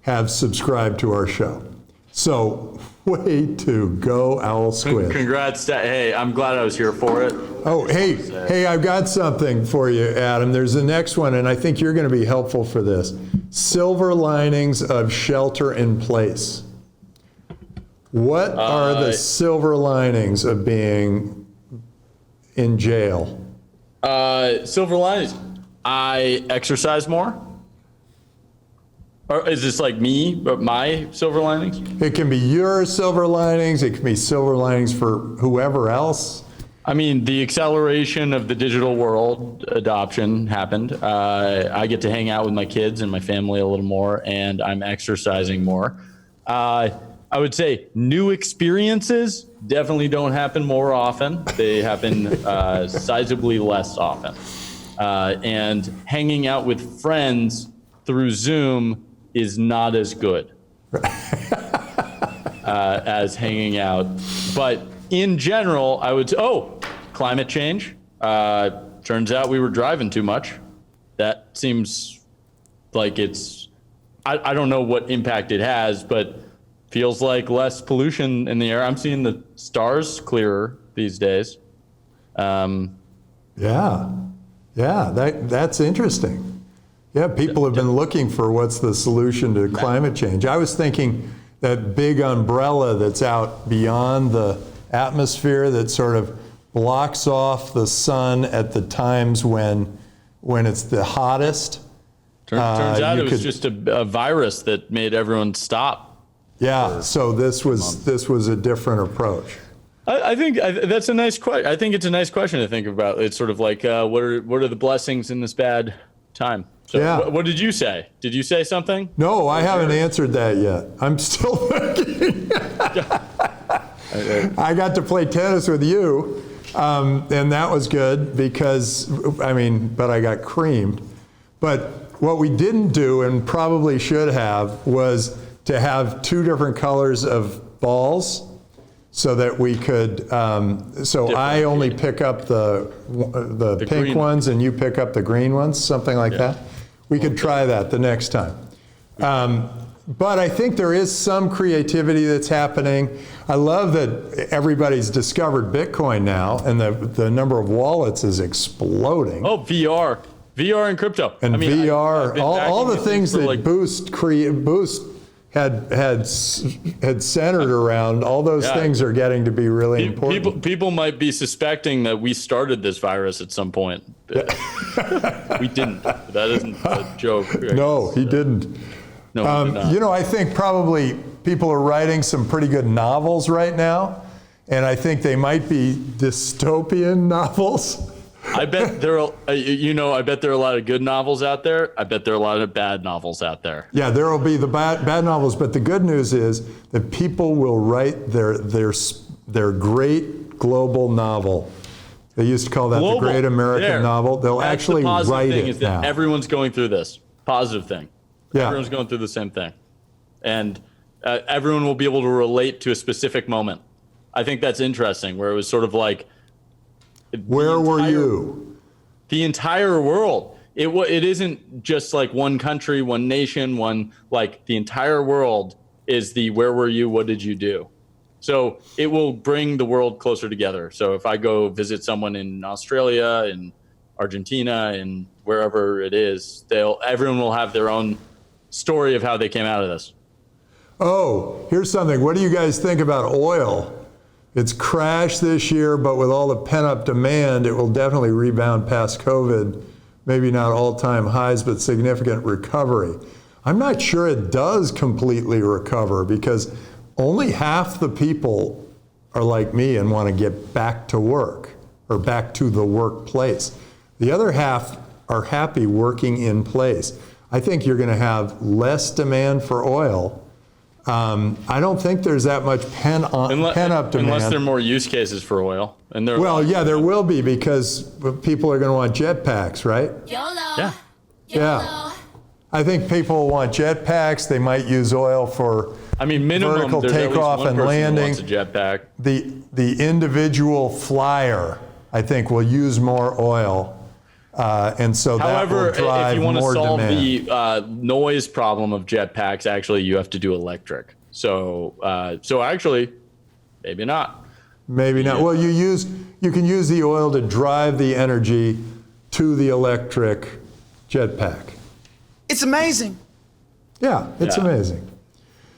have subscribed to our show. So way to go, Owl Squid. Congrats. Hey, I'm glad I was here for it. Oh, hey, I've got something for you, Adam. There's the next one, and I think you're going to be helpful for this. Silver linings of shelter in place. What are the silver linings of being in jail? Silver linings. I exercise more. Or is this like me, but my silver linings? It can be your silver linings. It can be silver linings for whoever else. I mean, the acceleration of the digital world adoption happened. I get to hang out with my kids and my family a little more, and I'm exercising more. I would say new experiences definitely don't happen more often. They happen sizably less often. And hanging out with friends through Zoom is not as good as hanging out. But in general, I would say, climate change. Turns out we were driving too much. That seems like it's, I don't know what impact it has, but feels like less pollution in the air. I'm seeing the stars clearer these days. That's interesting. Yeah, people have been looking for what's the solution to climate change. I was thinking that big umbrella that's out beyond the atmosphere that sort of blocks off the sun at the times when it's the hottest. Turns out it was just a virus that made everyone stop. Yeah, so this was a different approach. I think that's a nice question. I think it's a nice question to think about. It's sort of like, what are the blessings in this bad time? So what did you say? Did you say something? No, I haven't answered that yet. I'm still thinking. I got to play tennis with you, and that was good because, but I got creamed. But what we didn't do and probably should have was to have two different colors of balls so that we could, I only pick up the pink ones and you pick up the green ones, something like that. We could try that the next time. But I think there is some creativity that's happening. I love that everybody's discovered Bitcoin now, and the number of wallets is exploding. Oh, VR and crypto. And VR, all the things that Boost had centered around, all those things are getting to be really important. People might be suspecting that we started this virus at some point. We didn't. That isn't a joke. No, he didn't. No, he did not. I think probably people are writing some pretty good novels right now, and I think they might be dystopian novels. I bet there are a lot of good novels out there. I bet there are a lot of bad novels out there. Yeah, there will be the bad novels, but the good news is that people will write their great global novel. They used to call that the Great American Novel. They'll actually write it is that now. Everyone's going through this. Positive thing. Yeah. Everyone's going through the same thing. And everyone will be able to relate to a specific moment. I think that's interesting, where it was sort of like, where were you? The entire world. It isn't just like one country, one nation, the entire world is the where were you, what did you do? So it will bring the world closer together. So if I go visit someone in Australia, in Argentina, and wherever it is, everyone will have their own story of how they came out of this. Oh, here's something. What do you guys think about oil? It's crashed this year, but with all the pent-up demand, it will definitely rebound past COVID. Maybe not all-time highs, but significant recovery. I'm not sure it does completely recover because only half the people are like me and want to get back to work or back to the workplace. The other half are happy working in place. I think you're going to have less demand for oil. I don't think there's that much pent-up demand. Unless there are more use cases for oil. And Well, yeah, there will be, because people are going to want jetpacks, right? Yeah. Yeah. I think people want jetpacks. They might use oil for minimum, vertical there's takeoff at least one and person landing. Who wants a jetpack. The individual flyer, I think, will use more oil. And so However, that will drive if you want to more solve demand. the noise problem of jetpacks, actually, you have to do electric. So actually, maybe not. Maybe not. Well, you can use the oil to drive the energy to the electric jetpack. It's amazing. Yeah, it's Yeah. amazing.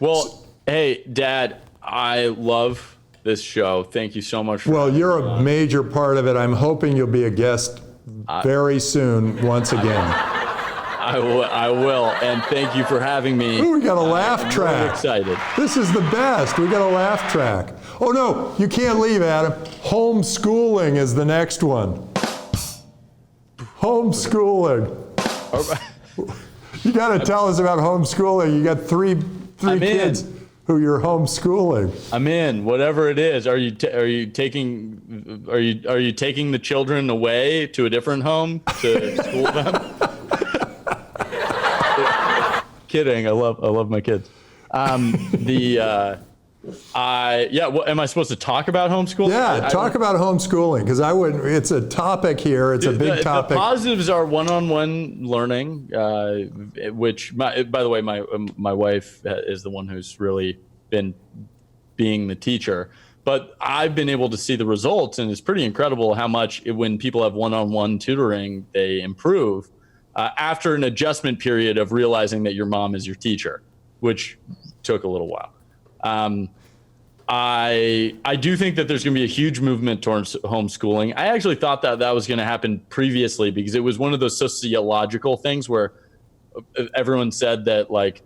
Well, hey, Dad, I love this show. Thank you so much for Well, having me you're a on. major part of it. I'm hoping you'll be a guest very soon once again. I will, and thank you for having me. Ooh, we got a laugh I'm track. really excited. This is the best. We got a laugh track. Oh no, you can't leave, Adam. Homeschooling is the next one. Homeschooling. All right. You got to tell us about homeschooling. You got three I'm kids in. who you're homeschooling. I'm in. Whatever it is, are you taking the children away to a different home to school them? Kidding. I love my kids. Am I supposed to talk about homeschooling? Yeah, talk about homeschooling, because I wouldn't. It's a topic here. It's a big topic. The positives are one-on-one learning, which, by the way, my wife is the one who's really been being the teacher. But I've been able to see the results, and it's pretty incredible how much when people have one-on-one tutoring, they improve after an adjustment period of realizing that your mom is your teacher, which took a little while. I do think that there's going to be a huge movement towards homeschooling. I actually thought that was going to happen previously, because it was one of those sociological things where everyone said that, like,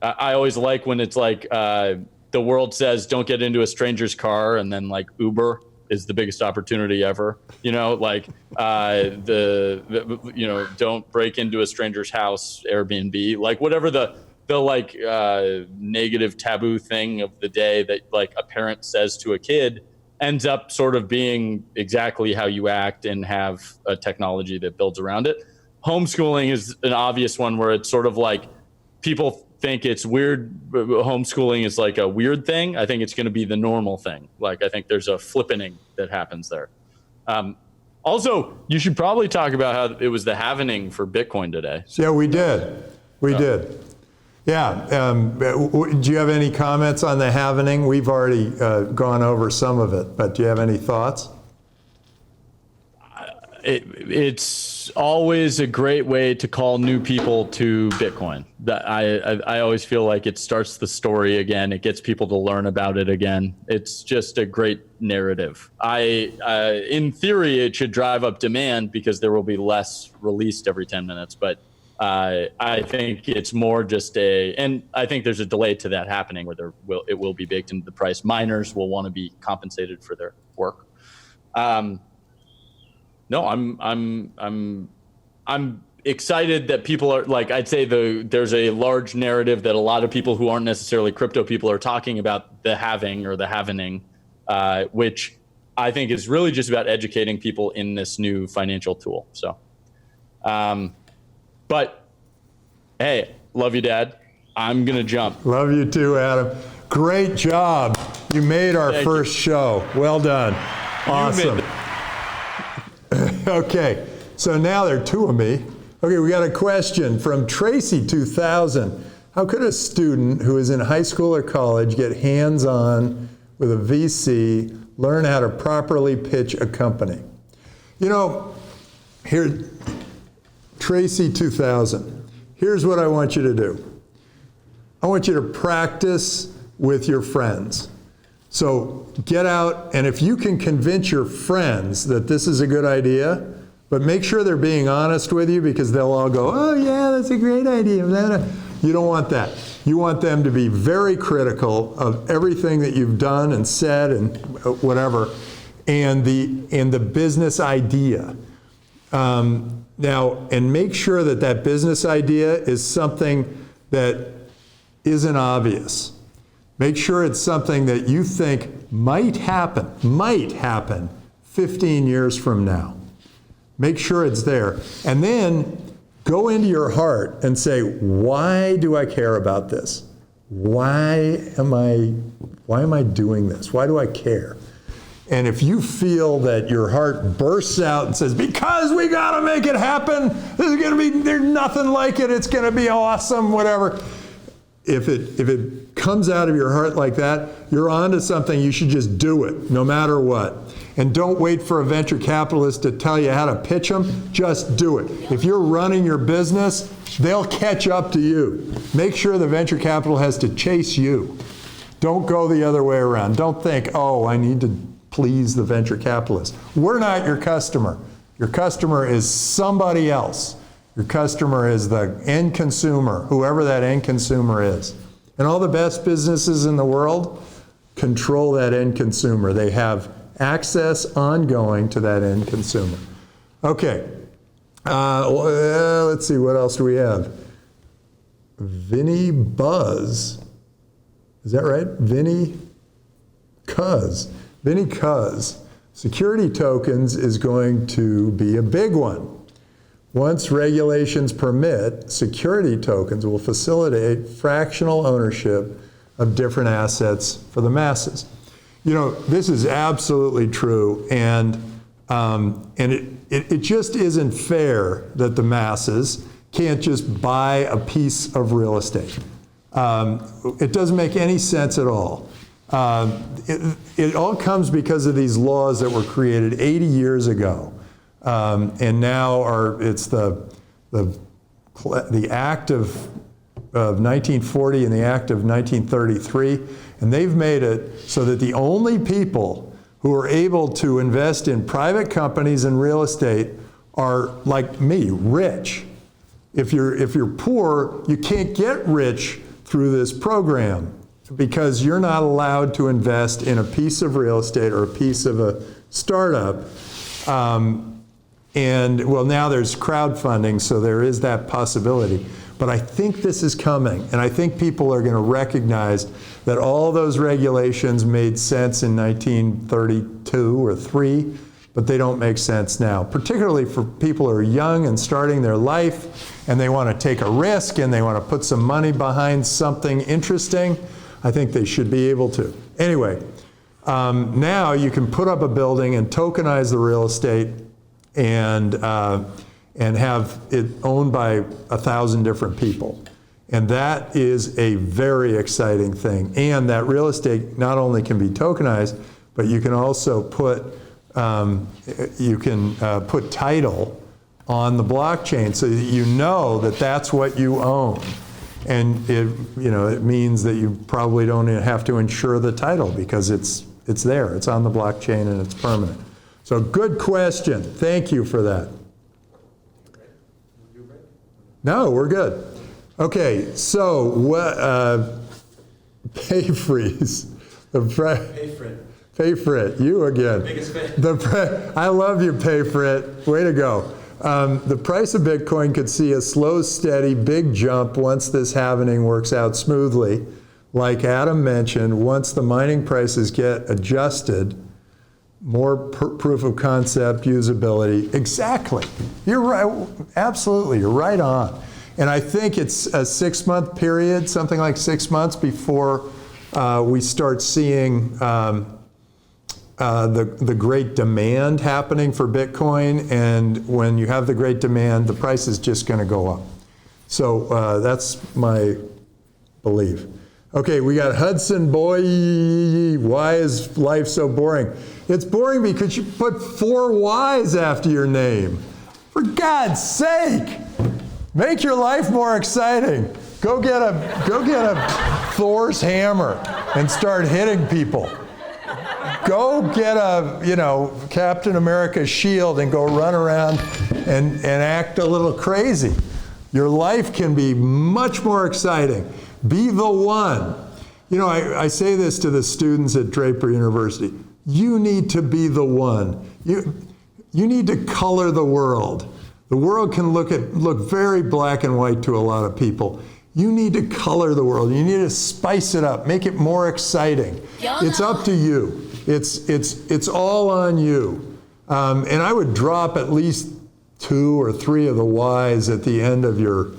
I always like when it's like the world says don't get into a stranger's car, and then like Uber is the biggest opportunity ever. Like don't break into a stranger's house, Airbnb, like whatever the negative taboo thing of the day that like a parent says to a kid ends up sort of being exactly how you act and have a technology that builds around it. Homeschooling is an obvious one where it's sort of like people think it's weird. Homeschooling is like a weird thing. I think it's going to be the normal thing. Like, I think there's a flippening that happens there. Also, you should probably talk about how it was the halvening for Bitcoin today. Yeah, we did. We did. Yeah. Do you have any comments on the halvening? We've already gone over some of it, but do you have any thoughts? It's always a great way to call new people to Bitcoin. That I always feel like it starts the story again. It gets people to learn about it again. It's just a great narrative. In theory, it should drive up demand because there will be less released every 10 minutes. But I think it's more just and I think there's a delay to that happening where it will be baked into the price. Miners will want to be compensated for their work. No, I'm excited that people are like, I'd say there's a large narrative that a lot of people who aren't necessarily crypto people are talking about the halving or the halvening, which I think is really just about educating people in this new financial tool. So, but hey, love you, Dad. I'm going to jump. Love you too, Adam. Great job. You made our first show. Well done. Awesome. Okay, so now there are two of me. Okay, we got a question from Tracy 2000. How could a student who is in high school or college get hands-on with a VC, learn how to properly pitch a company? Here, Tracy 2000, here's what I want you to do. I want you to practice with your friends. So get out, and if you can convince your friends that this is a good idea, but make sure they're being honest with you, because they'll all go, oh yeah, that's a great idea. You don't want that. You want them to be very critical of everything that you've done and said and whatever, and the business idea. Now, and make sure that that business idea is something that isn't obvious. Make sure it's something that you think might happen 15 years from now. Make sure it's there. And then go into your heart and say, why do I care about this? Why am I doing this? Why do I care? And if you feel that your heart bursts out and says, because we got to make it happen, there's nothing like it, it's going to be awesome, whatever. If it comes out of your heart like that, you're onto something. You should just do it, no matter what. And don't wait for a venture capitalist to tell you how to pitch them. Just do it. If you're running your business, they'll catch up to you. Make sure the venture capital has to chase you. Don't go the other way around. Don't think, oh, I need to please the venture capitalist. We're not your customer. Your customer is somebody else. Your customer is the end consumer, whoever that end consumer is. And all the best businesses in the world control that end consumer. They have access ongoing to that end consumer. Okay. Let's see, what else do we have? Vinny Buzz. Is that right? Vinny Cuz. Vinny Cuz. Security tokens is going to be a big one. Once regulations permit, security tokens will facilitate fractional ownership of different assets for the masses. You know, this is absolutely true, and it just isn't fair that the masses can't just buy a piece of real estate. It doesn't make any sense at all. It all comes because of these laws that were created 80 years ago. And now it's the Act of 1940 and the Act of 1933, and they've made it so that the only people who are able to invest in private companies and real estate are, like me, rich. If you're poor, you can't get rich through this program because you're not allowed to invest in a piece of real estate or a piece of a startup. And well, now there's crowdfunding, so there is that possibility. But I think this is coming, and I think people are going to recognize that all those regulations made sense in 1932 or 3, but they don't make sense now, particularly for people who are young and starting their life, and they want to take a risk, and they want to put some money behind something interesting. I think they should be able to. Anyway, now you can put up a building and tokenize the real estate and have it owned by 1,000 different people. And that is a very exciting thing. And that real estate not only can be tokenized, but you can also put title on the blockchain so that you know that that's what you own. And it means that you probably don't have to insure the title because it's there, it's on the blockchain and it's permanent. So good question. Thank you for that. No, we're good. Okay, so pay freeze. Pay for it. Pay for it. You again. Biggest fan. I love you, pay for it. Way to go. The price of Bitcoin could see a slow, steady, big jump once this halvening works out smoothly. Like Adam mentioned, once the mining prices get adjusted, more proof of concept, usability. Exactly. You're right. Absolutely. You're right on. And I think it's a 6-month period, something like 6 months before we start seeing the great demand happening for Bitcoin. And when you have the great demand, the price is just going to go up. So that's my belief. Okay, we got Hudson Boy. Why is life so boring? It's boring because you put 4 Y's after your name. For God's sake, make your life more exciting. Go get a Thor's hammer and start hitting people. Go get a Captain America's shield and go run around and act a little crazy. Your life can be much more exciting. Be the one. You know, I say this to the students at Draper University. You need to be the one. You need to color the world. The world can look very black and white to a lot of people. You need to color the world. You need to spice it up, make it more exciting. It's up to you. It's all on you. And I would drop at least 2 or 3 of the Y's at the end of your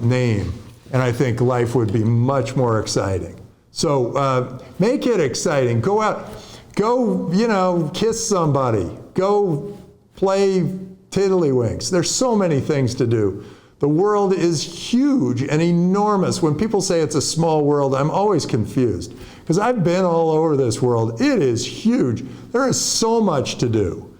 name. And I think life would be much more exciting. So make it exciting. Go out, kiss somebody. Go play tiddlywinks. There's so many things to do. The world is huge and enormous. When people say it's a small world, I'm always confused because I've been all over this world. It is huge. There is so much to do.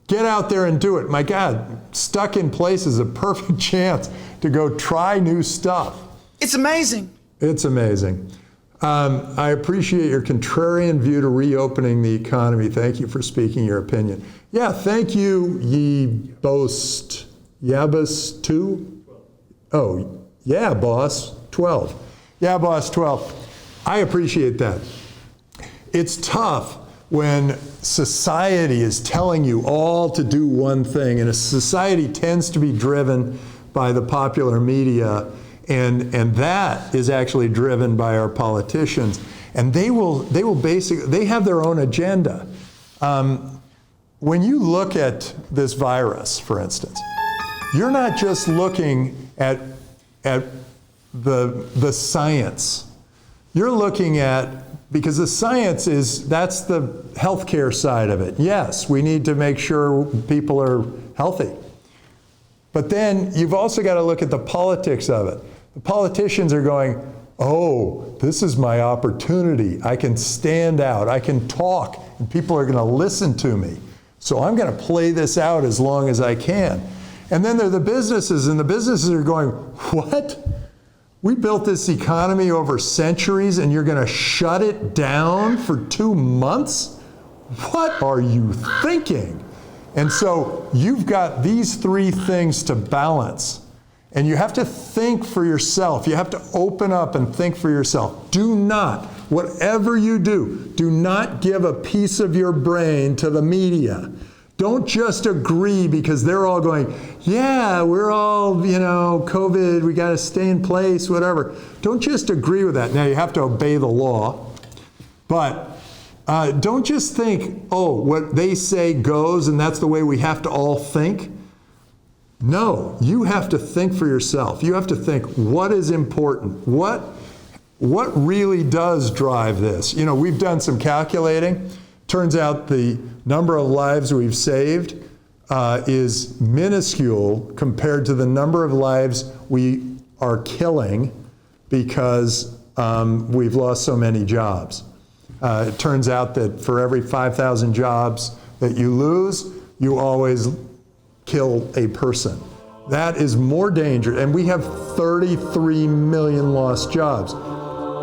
Get out there and do it. My God, stuck in place is a perfect chance to go try new stuff. It's amazing. It's amazing. I appreciate your contrarian view to reopening the economy. Thank you for speaking your opinion. Yeah, thank you, Yabus 2? Oh, yeah, boss 12. Yeah, boss 12. I appreciate that. It's tough when society is telling you all to do one thing, and a society tends to be driven by the popular media, and that is actually driven by our politicians, and they will basically, they have their own agenda. When you look at this virus, for instance, you're not just looking at the science. You're looking at, because the science that's the healthcare side of it. Yes, we need to make sure people are healthy. But then you've also got to look at the politics of it. The politicians are going, oh, this is my opportunity. I can stand out. I can talk, and people are going to listen to me. So I'm going to play this out as long as I can. And then there are the businesses, and the businesses are going, what? We built this economy over centuries, and you're going to shut it down for 2 months? What are you thinking? And so you've got these 3 things to balance. And you have to think for yourself. You have to open up and think for yourself. Do not, whatever you do not give a piece of your brain to the media. Don't just agree because they're all going, yeah, we're all, COVID, we got to stay in place, whatever. Don't just agree with that. Now, you have to obey the law. But don't just think, oh, what they say goes and that's the way we have to all think. No, you have to think for yourself. You have to think, what is important? What really does drive this? We've done some calculating. Turns out the number of lives we've saved is minuscule compared to the number of lives we are killing because we've lost so many jobs. It turns out that for every 5,000 jobs that you lose, you always kill a person. That is more dangerous. And we have 33 million lost jobs.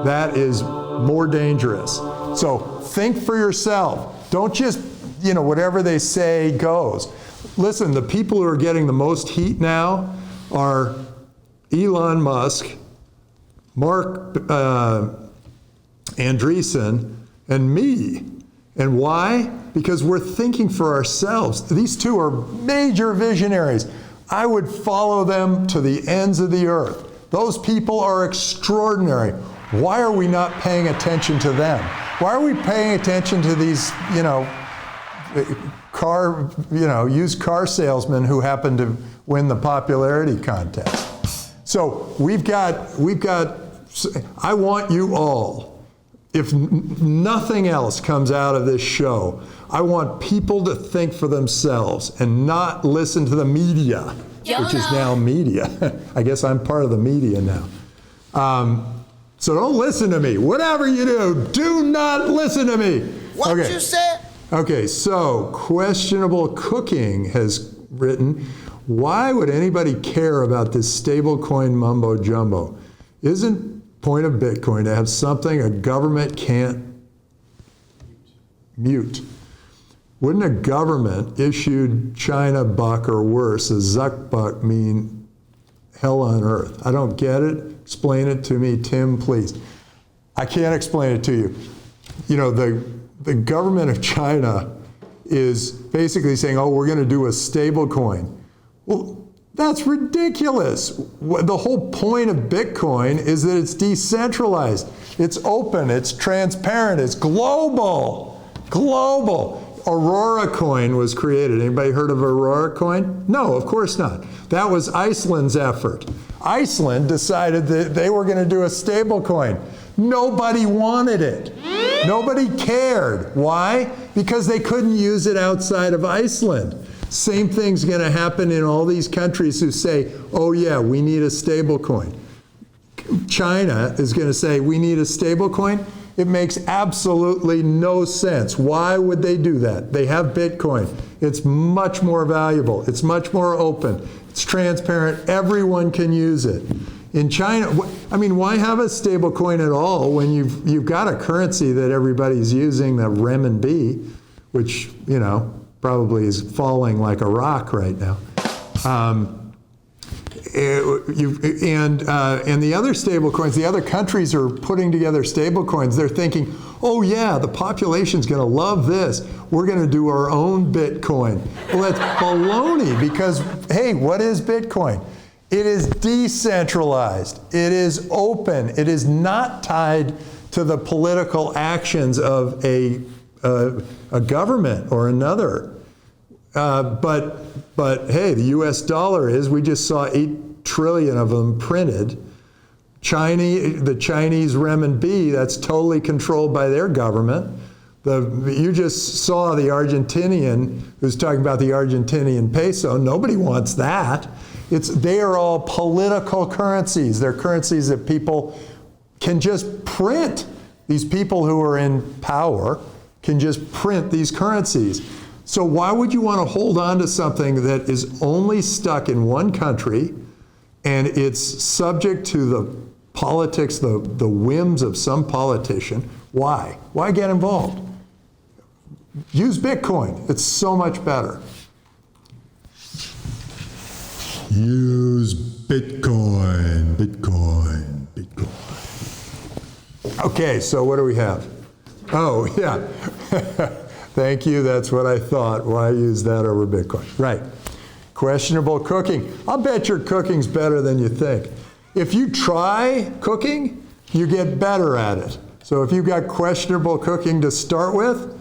That is more dangerous. So think for yourself. Don't just, whatever they say goes. Listen, the people who are getting the most heat now are Elon Musk, Mark Andreessen, and me. And why? Because we're thinking for ourselves. These 2 are major visionaries. I would follow them to the ends of the earth. Those people are extraordinary. Why are we not paying attention to them? Why are we paying attention to these, used car salesmen who happen to win the popularity contest? So we've got, I want you all, if nothing else comes out of this show, I want people to think for themselves and not listen to the media, which is now media. I guess I'm part of the media now. So don't listen to me. Whatever you do not listen to me. What you said? Okay, so Questionable Cooking has written, why would anybody care about this stablecoin mumbo jumbo? Isn't point of Bitcoin to have something a government can't mute? Wouldn't a government issued China buck or worse, a Zuck buck, mean hell on earth? I don't get it. Explain it to me, Tim, please. I can't explain it to you. You know, the government of China is basically saying, oh, we're going to do a stable coin. Well, that's ridiculous. The whole point of Bitcoin is that it's decentralized. It's open, it's transparent, it's global. Global. Aurora coin was created. Anybody heard of Aurora coin? No, of course not. That was Iceland's effort. Iceland decided that they were going to do a stable coin. Nobody wanted it. Nobody cared. Why? Because they couldn't use it outside of Iceland. Same thing's going to happen in all these countries who say, oh yeah, we need a stable coin. China is going to say, we need a stable coin. It makes absolutely no sense. Why would they do that? They have Bitcoin. It's much more valuable. It's much more open. It's transparent. Everyone can use it. In China, I mean, why have a stable coin at all when you've got a currency that everybody's using, the renminbi, which, you know, probably is falling like a rock right now. And the other stable coins, the other countries are putting together stable coins. They're thinking, oh yeah, the population's going to love this. We're going to do our own Bitcoin. Well, that's baloney because, hey, what is Bitcoin? It is decentralized. It is open. It is not tied to the political actions of a government or another. But hey, the U.S. dollar is, we just saw 8 trillion of them printed. The Chinese renminbi, that's totally controlled by their government. You just saw the Argentinian who's talking about the Argentinian peso. Nobody wants that. They are all political currencies. They're currencies that people can just print. These people who are in power can just print these currencies. So why would you want to hold on to something that is only stuck in one country and it's subject to the politics, the whims of some politician? Why? Why get involved? Use Bitcoin. It's so much better. Use Bitcoin, Bitcoin, Bitcoin. Okay, so what do we have? Oh, yeah. Thank you, that's what I thought. Why use that over Bitcoin? Right. Questionable cooking. I'll bet your cooking's better than you think. If you try cooking, you get better at it. So if you've got questionable cooking to start with,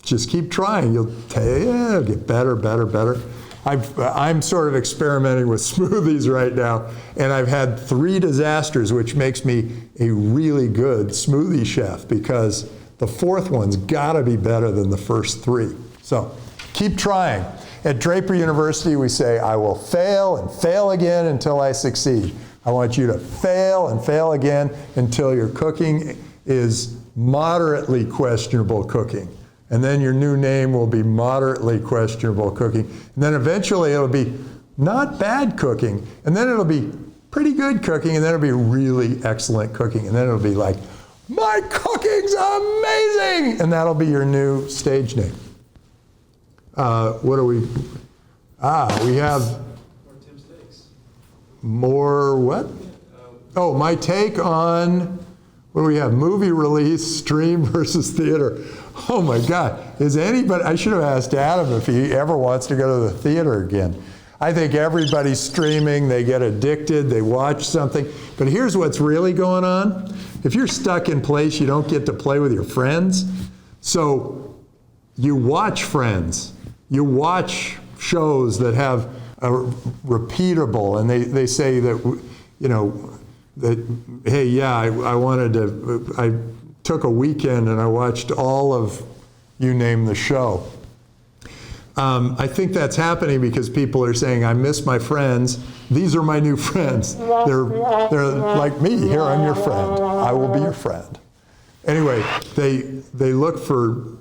just keep trying. You'll get better, better, better. I'm sort of experimenting with smoothies right now, and I've had 3 disasters, which makes me a really good smoothie chef because the 4th one's got to be better than the first 3. So keep trying. At Draper University, we say, I will fail and fail again until I succeed. I want you to fail and fail again until your cooking is moderately questionable cooking. And then your new name will be moderately questionable cooking. And then eventually it'll be not bad cooking. And then it'll be pretty good cooking. And then it'll be really excellent cooking. And then it'll be like, my cooking's amazing! And that'll be your new stage name. What do we? We have Tim Stakes. more what? Oh, my take on, what do we have? Movie release, stream versus theater. Oh my God, is anybody, I should have asked Adam if he ever wants to go to the theater again. I think everybody's streaming, they get addicted, they watch something. But here's what's really going on. If you're stuck in place, you don't get to play with your friends. So you watch Friends. You watch shows that have a repeatable, and they say that, you know, that, hey, yeah, I took a weekend and I watched all of, you name the show. I think that's happening because people are saying, I miss my friends. These are my new friends. They're like me. Here, I'm your friend. I will be your friend. Anyway, they look for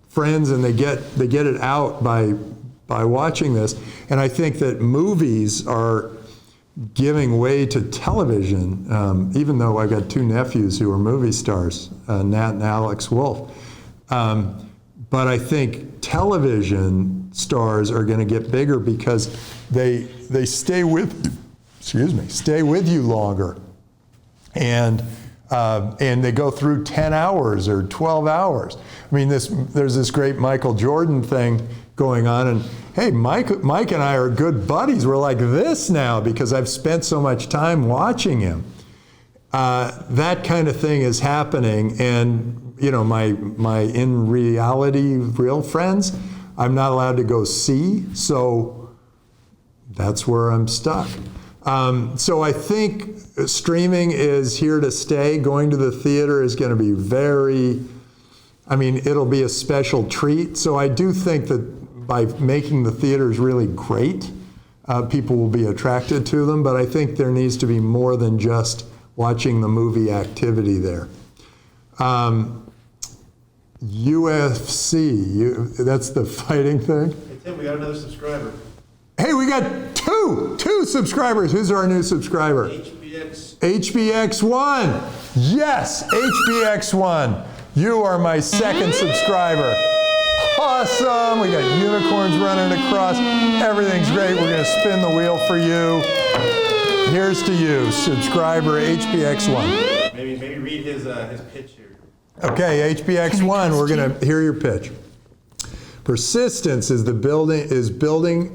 friends, and they get it out by watching this. And I think that movies are giving way to television, even though I got 2 nephews who are movie stars, Nat and Alex Wolf. But I think television stars are going to get bigger because they they stay with, stay with you longer. And they go through 10 hours or 12 hours. I mean, there's this great Michael Jordan thing going on, and hey, Mike and I are good buddies. We're like this now because I've spent so much time watching him. That kind of thing is happening, and you know, my in reality real friends, I'm not allowed to go see, so that's where I'm stuck. So I think streaming is here to stay. Going to the theater is going to be it'll be a special treat. So I do think that by making the theaters really great, people will be attracted to them, but I think there needs to be more than just watching the movie activity there. UFC, that's the fighting thing? Hey, Tim, we got another subscriber. Hey, we got two subscribers. Who's our new subscriber? HBX1. Yes, HBX1. You are my second subscriber. Awesome. We got unicorns running across. Everything's great. We're going to spin the wheel for you. Here's to you, subscriber HBX1. Maybe read his pitch here. Okay, HBX1, we're going to hear your pitch. Persistence is building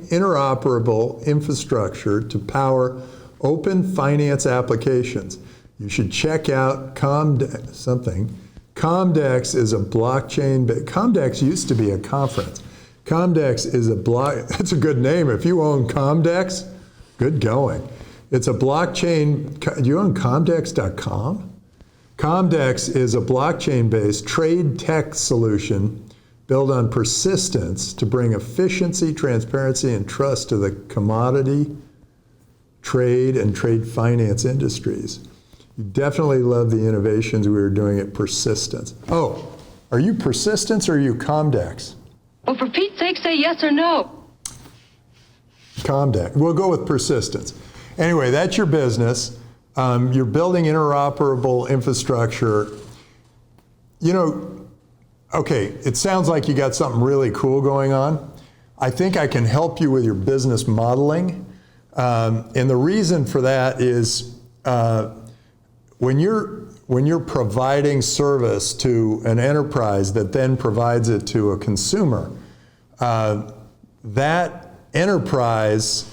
interoperable infrastructure to power open finance applications. You should check out Comdex is a blockchain. Comdex used to be a conference. Comdex is that's a good name. If you own Comdex, good going. It's a blockchain. Do you own Comdex.com? Comdex is a blockchain-based trade tech solution built on persistence to bring efficiency, transparency, and trust to the commodity, trade, and trade finance industries. You definitely love the innovations we were doing at Persistence. Oh, are you Persistence or are you Comdex? Well, for Pete's sake, say yes or no. Comdex. We'll go with Persistence. Anyway, that's your business. You're building interoperable infrastructure. You know, okay, it sounds like you got something really cool going on. I think I can help you with your business modeling. And the reason for that is when you're providing service to an enterprise that then provides it to a consumer, that enterprise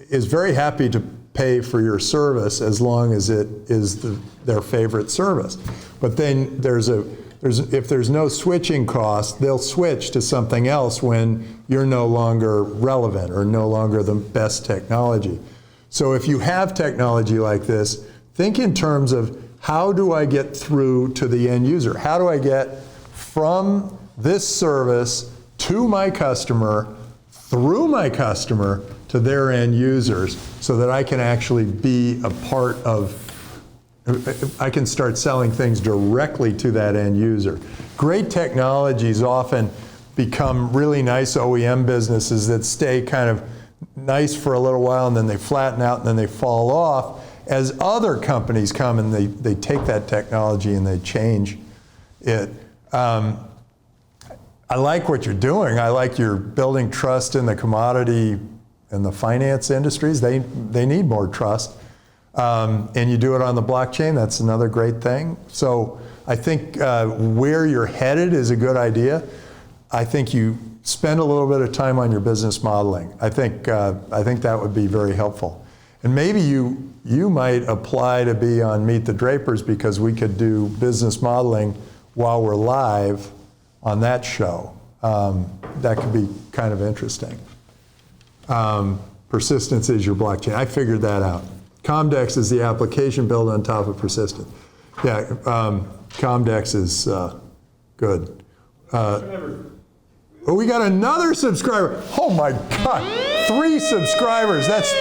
is very happy to pay for your service as long as it is their favorite service. But then if there's no switching cost, they'll switch to something else when you're no longer relevant or no longer the best technology. So if you have technology like this, think in terms of how do I get through to the end user? How do I get from this service to my customer, through my customer, to their end users so that I can actually be a part of, I can start selling things directly to that end user. Great technologies often become really nice OEM businesses that stay kind of nice for a little while and then they flatten out and then they fall off as other companies come and they take that technology and they change it. I like what you're doing. I like you're building trust in the commodity and the finance industries. They need more trust. And you do it on the blockchain, that's another great thing. So I think where you're headed is a good idea. I think you spend a little bit of time on your business modeling. I think that would be very helpful. And maybe you might apply to be on Meet the Drapers because we could do business modeling while we're live on that show. That could be kind of interesting. Persistence is your blockchain. I figured that out. Comdex is the application built on top of Persistence. Yeah, Comdex is good. Oh, we got another subscriber. Oh my God, 3 subscribers. That's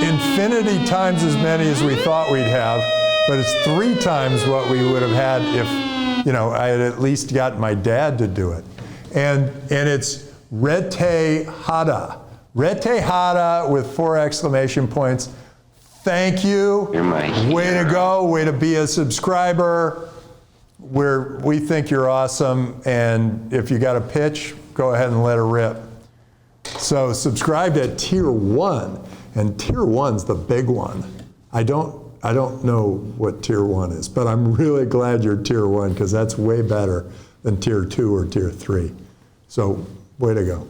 infinity times as many as we thought we'd have, but it's 3 times what we would have had if, I had at least got my dad to do it. And it's Rete Hada. Rete Hada with 4 exclamation points. Thank you. You're my hero. Way to go. Way to be a subscriber. We think you're awesome. And if you got a pitch, go ahead and let her rip. So subscribed at tier 1, and tier 1's the big one. I don't know what tier 1 is, but I'm really glad you're tier 1 because that's way better than tier 2 or tier 3. So way to go.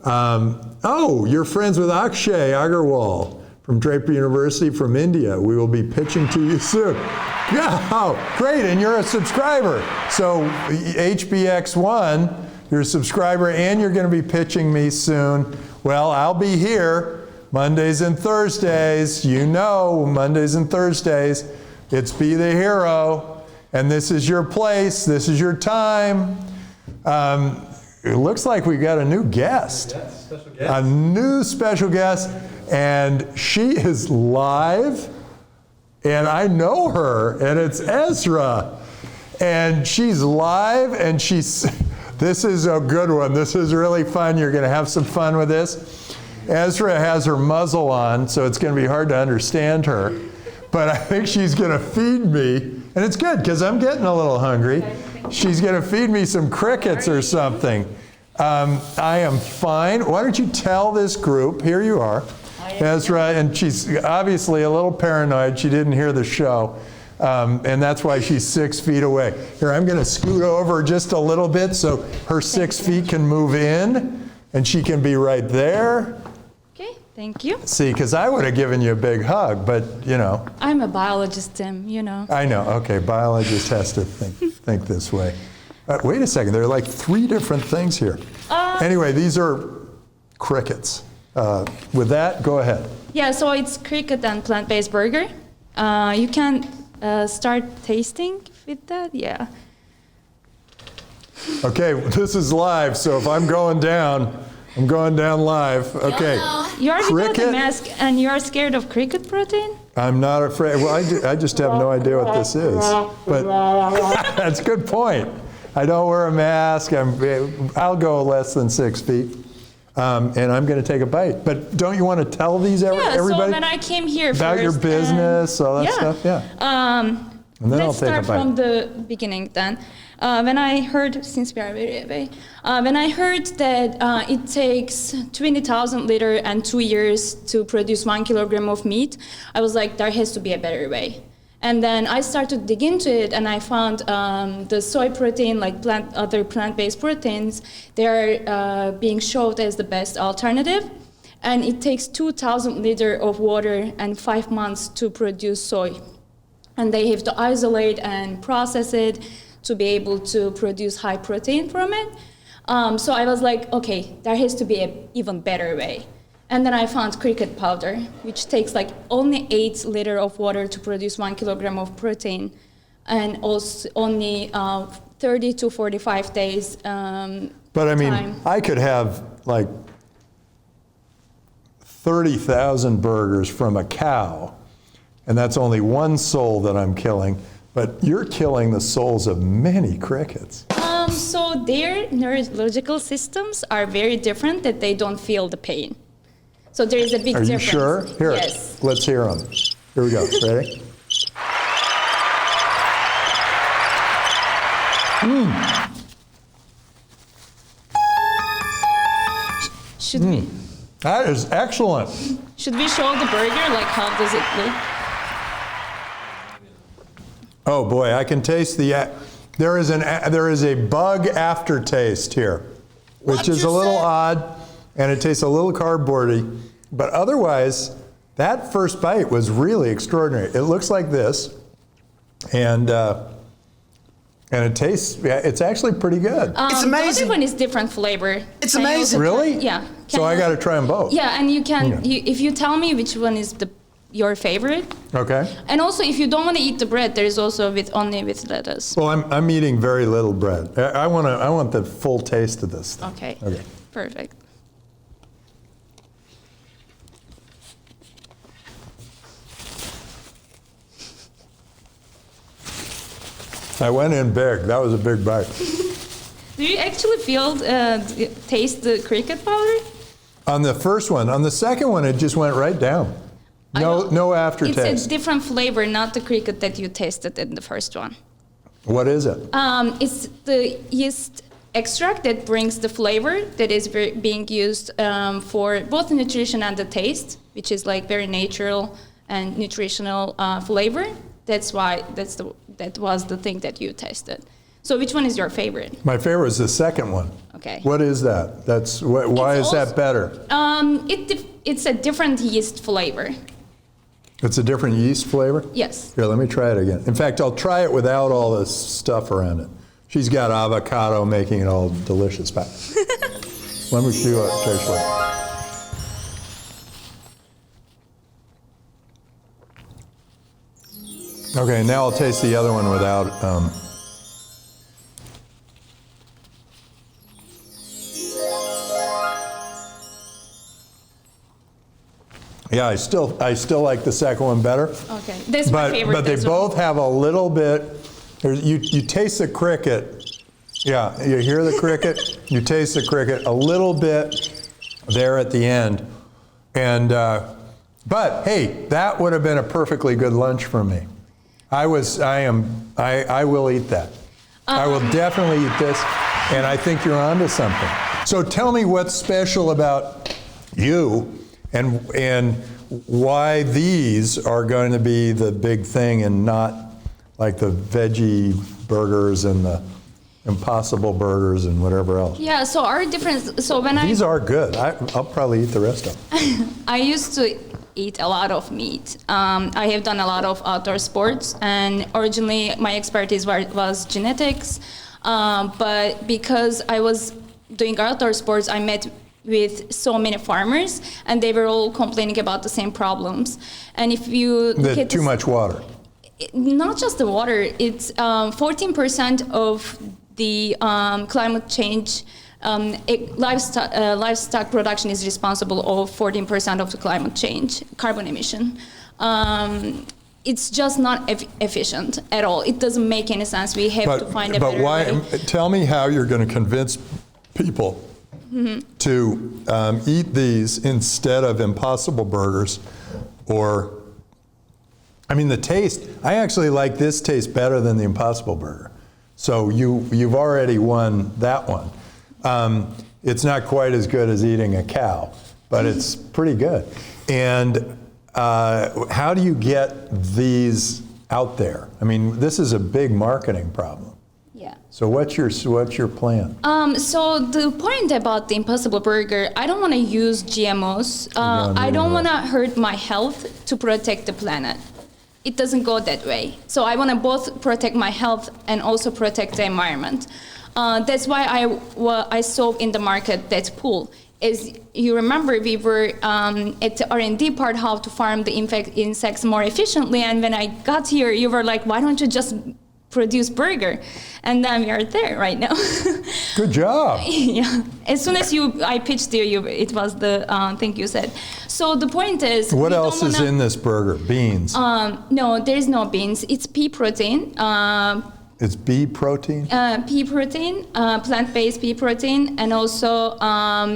Oh, you're friends with Akshay Agarwal from Draper University from India. We will be pitching to you soon. Oh, great, and you're a subscriber. So HBX1, you're a subscriber and you're going to be pitching me soon. Well, I'll be here Mondays and Thursdays. You know, Mondays and Thursdays, it's Be the Hero. And this is your place, this is your time. It looks like we got a new guest. Yes, special guest. A new special guest, and she is live, and I know her, and it's Ezra. And she's live, and this is a good one. This is really fun. You're going to have some fun with this. Ezra has her muzzle on, so it's going to be hard to understand her. But I think she's going to feed me, and it's good because I'm getting a little hungry. She's going to feed me some crickets or something. I am fine. Why don't you tell this group, here you are, Ezra, and she's obviously a little paranoid. She didn't hear the show, and that's why she's 6 feet away. Here, I'm going to scoot over just a little bit so her 6 feet can move in, and she can be right there. Okay, thank you. See, because I would have given you a big hug, but, you know. I'm a biologist, Tim, you know. I know. Okay, biologist has to think this way. Wait a second. There are like 3 different things here. Anyway, these are crickets. With that, go ahead. Yeah, so it's cricket and plant-based burger. You can start tasting with that, yeah. Okay, this is live, so if I'm going down live. Okay. You are without Cricket. a mask and you are scared of cricket protein? I'm not afraid. Well, I just have no idea what this is. But that's a good point. I don't wear a mask. I'll go less than 6 feet. And I'm going to take a bite. But don't you want to tell these everybody? So when I came here about first, your business, all that stuff? Yeah. And then let's I'll take a start bite. from the beginning then. When I heard, since we are very away, when I heard that it takes 20,000 liters and 2 years to produce 1 kilogram of meat, I was like, there has to be a better way. And then I started to dig into it, and I found the soy protein, like other plant-based proteins, they are being showed as the best alternative. And it takes 2,000 liters of water and 5 months to produce soy. And they have to isolate and process it to be able to produce high protein from it. So I was like, okay, there has to be an even better way. And then I found cricket powder, which takes like only 8 liters of water to produce 1 kilogram of protein, and also only 30 to 45 days But I mean, time. I could have like 30,000 burgers from a cow, and that's only one soul that I'm killing, but you're killing the souls of many crickets. So their neurological systems are very different, that they don't feel the pain. So there is a big Are you difference. sure? Here, Yes. let's hear them. Here we go. Ready? Should we? That is excellent. Should we show the burger? Like, how does it look? Oh boy, I can taste there is a bug aftertaste here, which is a little odd, and it tastes a little cardboardy, but otherwise, that first bite was really extraordinary. It looks like this, and it tastes, it's actually pretty good. It's amazing. The other one is different flavor. It's Can you- amazing. Really? Yeah. So I got to try them both. Yeah, and you can, Okay. if you tell me which one is your favorite, Okay. and also if you don't want to eat the bread, there is also only with lettuce. Well, I'm eating very little bread. I want the full taste of this stuff. Okay. Okay. Perfect. I went in big. That was a big bite. Do you actually taste the cricket powder? On the first one. On the second one, it just went right down. No aftertaste. It's a different flavor, not the cricket that you tasted in the first one. What is it? It's the yeast extract that brings the flavor that is being used for both nutrition and the taste, which is like very natural and nutritional flavor. That was the thing that you tested. So which one is your favorite? My favorite is the second one. Okay. What is that? Why is that better? It's a different yeast flavor. It's a different yeast flavor? Yes. Here, let me try it again. In fact, I'll try it without all this stuff around it. She's got avocado making it all delicious. Let me see what it tastes like. Okay, now I'll taste the other one without. Yeah, I still like the second one better. Okay, that's my favorite. But they both have a little bit. You taste the cricket. Yeah, you hear the cricket. You taste the cricket a little bit there at the end, and but hey, that would have been a perfectly good lunch for me. I will eat that. I will definitely eat this, and I think you're onto something. So tell me what's special about you. And why these are going to be the big thing and not like the veggie burgers and the Impossible burgers and whatever else. Yeah, so our difference, These are good. I'll probably eat the rest of them. I used to eat a lot of meat. I have done a lot of outdoor sports, and originally my expertise was genetics, but because I was doing outdoor sports, I met with so many farmers, and they were all complaining about the same problems. And if you look at too much water. Not just the water, it's 14% of the climate change livestock production is responsible for 14% of the climate change carbon emission. It's just not efficient at all. It doesn't make any sense. We have to find a better way. Tell me how you're going to convince people to eat these instead of Impossible burgers, or, I mean, the taste. I actually like this taste better than the Impossible burger. So you've already won that one. It's not quite as good as eating a cow, but it's pretty good. And how do you get these out there? I mean, this is a big marketing problem. Yeah. So what's your plan? So the point about the Impossible burger, I don't want to use GMOs. I don't want to hurt my health to protect the planet. It doesn't go that way. So I want to both protect my health and also protect the environment. That's why I saw in the market that pool. As you remember, we were at the R&D part, how to farm the insects more efficiently. And when I got here, you were like, why don't you just produce burger? And then we are there right now. Good job. Yeah. As soon as I pitched to you, it was the thing you said. So the point is, what else is in this burger? Beans? No, there's no beans. It's pea protein. It's bee protein? Pea protein, plant-based pea protein, and also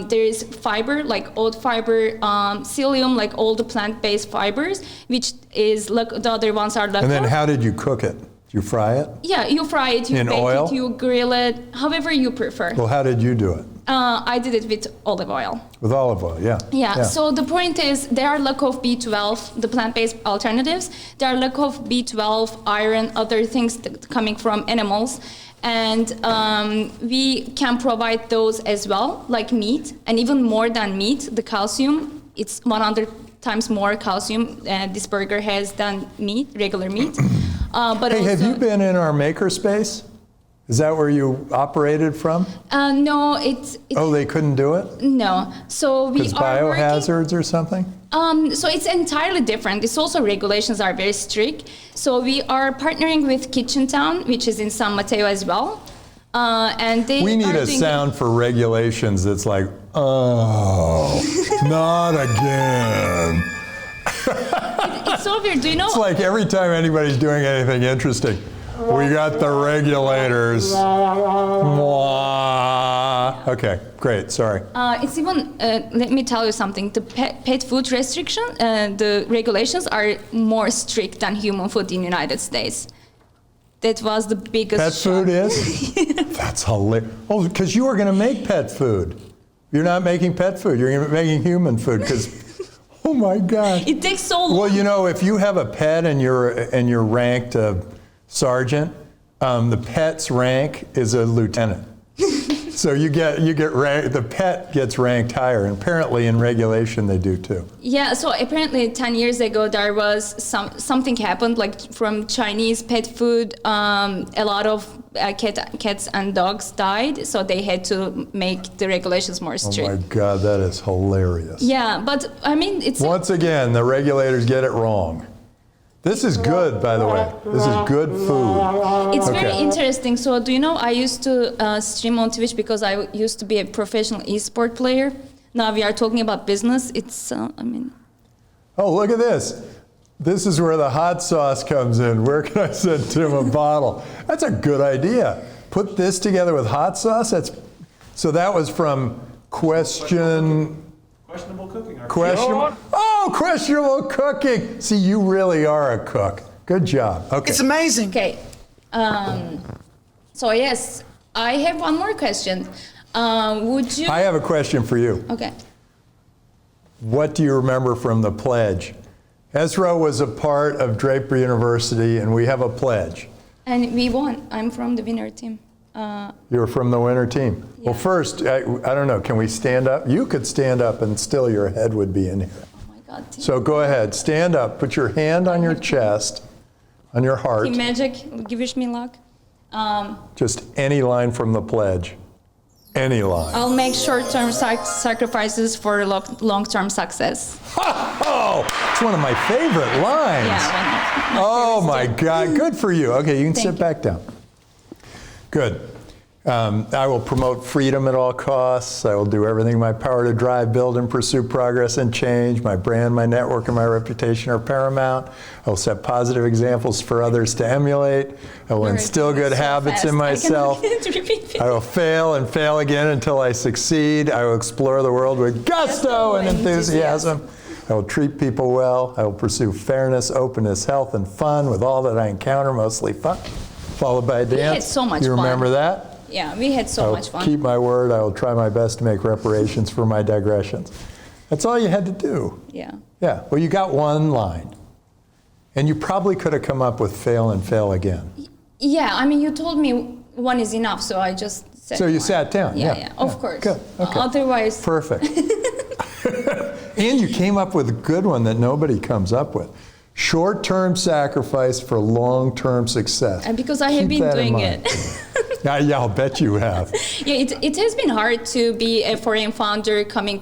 there is fiber, like oat fiber, psyllium, like all the plant-based fibers, which is like the other ones are. And then how did you cook it? You fry it? Yeah, you fry it, you bake it, you grill it, however you prefer. Well, how did you do it? I did it with olive oil. With olive oil, yeah. Yeah, so the point is there are lack of B12, the plant-based alternatives. There are lack of B12, iron, other things coming from animals. And we can provide those as well, like meat, and even more than meat, the calcium, it's 100 times more calcium this burger has than meat, regular meat. But hey, also, have you been in our makerspace? Is that where you operated from? No, it's oh, they couldn't do it? No. So we are biohazards or something? So it's entirely different. It's also regulations are very strict. So we are partnering with Kitchen Town, which is in San Mateo as well. And they we need a sound for regulations that's like, oh, not again. It's so weird. Do you know? It's like every time anybody's doing anything interesting, we got the regulators. Okay, great, sorry. It's even, let me tell you something, the pet food restriction, the regulations are more strict than human food in the United States. that was the biggest Pet food is? That's hilarious. Oh, because you were going to make pet food. You're not making pet food. You're making human food because, oh my God. It takes so long. Well, you know, if you have a pet and you're ranked a sergeant, the pet's rank is a lieutenant. So you get ranked, the pet gets ranked higher, and apparently in regulation they do too. Yeah, so apparently 10 years ago there was something happened, like from Chinese pet food, a lot of cats and dogs died, so they had to make the regulations more strict. Oh my God, that is hilarious. Yeah, but I mean, it's... Once again, the regulators get it wrong. This is good, by the way. This is good food. It's Okay. very interesting. So do you know, I used to stream on Twitch because I used to be a professional esport player. Now we are talking about business. It's, I mean... Oh, look at this. This is where the hot sauce comes in. Where can I send Tim a bottle? That's a good idea. Put this together with hot sauce. So that was from Questionable cooking. questionable cooking. See, you really are a cook. Good job. Okay. It's amazing. Okay. So yes, I have one more question. Would you... I have a question for you. Okay. What do you remember from the pledge? Ezra was a part of Draper University, and we have a pledge. And we won. I'm from the winner team. You were from the winner team. Yeah. Well, first, I don't know, can we stand up? You could stand up and still your head would be in here. Oh my God. Team, So go ahead, stand up, put your hand on your chest, on your heart. team Magic, wish me luck. Just any line from the pledge. Any line. I'll make short-term sacrifices for long-term success. Oh, it's one of my favorite lines. Yeah, Oh my God, good for you. Okay, you can Thank sit you. back down. Good. I will promote freedom at all costs. I will do everything in my power to drive, build, and pursue progress and change. My brand, my network, and my reputation are paramount. I will set positive examples for others to emulate. I will instill good habits in myself. I will fail and fail again until I succeed. I will explore the world with gusto and enthusiasm. I will treat people well. I will pursue fairness, openness, health, and fun with all that I encounter, mostly fun. Followed by a dance. We had so much You fun. remember that? Yeah, we had so much fun. Keep my word. I will try my best to make reparations for my digressions. That's all you had to do. Yeah. Yeah. Well, you got one line. And you probably could have come up with fail and fail again. Yeah, I mean, you told me one is enough, so I just said So you one. sat down. Yeah, of course. Good. Okay. Otherwise... Perfect. And you came up with a good one that nobody comes up with. Short-term sacrifice for long-term success. And because I have Keep been that in doing mind. it. Yeah, I'll bet you have. Yeah, it has been hard to be a foreign founder coming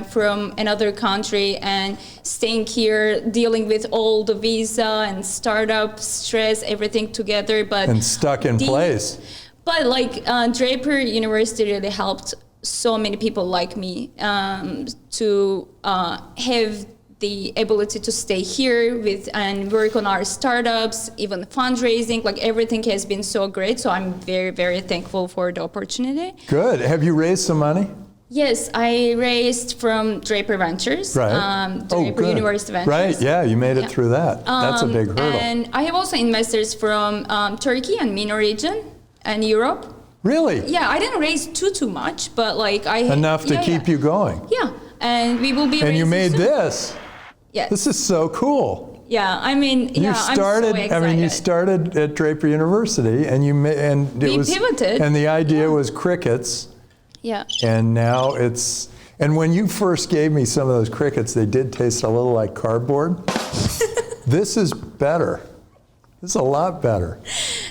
from another country and staying here, dealing with all the visa and startup stress, everything together. But And stuck in place. But like Draper University really helped so many people like me to have the ability to stay here with and work on our startups, even fundraising, like everything has been so great. So I'm very, very thankful for the opportunity. Good. Have you raised some money? Yes, I raised from Draper Ventures, Right. Draper good. University Ventures. Right, yeah, you made it Yeah. through that. That's a big hurdle. And I have also investors from Turkey and MENA region and Europe. Really? Yeah, I didn't raise too much, but like I Enough to yeah, keep yeah. you going. Yeah, and we will be. And you raising made soon. this. Yes. This is so cool. Yeah, I mean, You yeah, started. I'm so excited. I mean, you started at Draper University, and We pivoted. And the idea was crickets, Yeah. and now it's. And when you first gave me some of those crickets, they did taste a little like cardboard. This is better. This is a lot better.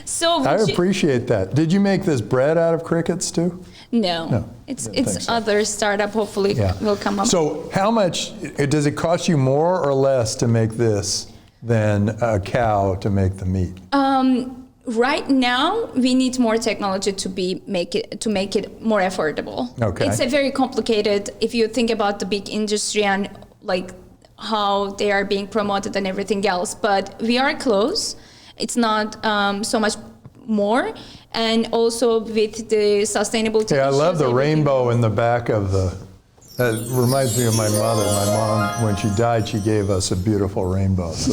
So I would you- appreciate that. Did you make this bread out of crickets too? No, No, it's didn't think so. other startup hopefully will come up. So how much, does it cost you more or less to make this than a cow to make the meat? Right now, we need more technology to make it more affordable. Okay. It's a very complicated. If you think about the big industry and like how they are being promoted and everything else, but we are close. It's not so much more, and also with the sustainability. Hey, I love issues, the everything rainbow else. in the back of the. That reminds me of my mother. My mom, when she died, she gave us a beautiful rainbow. So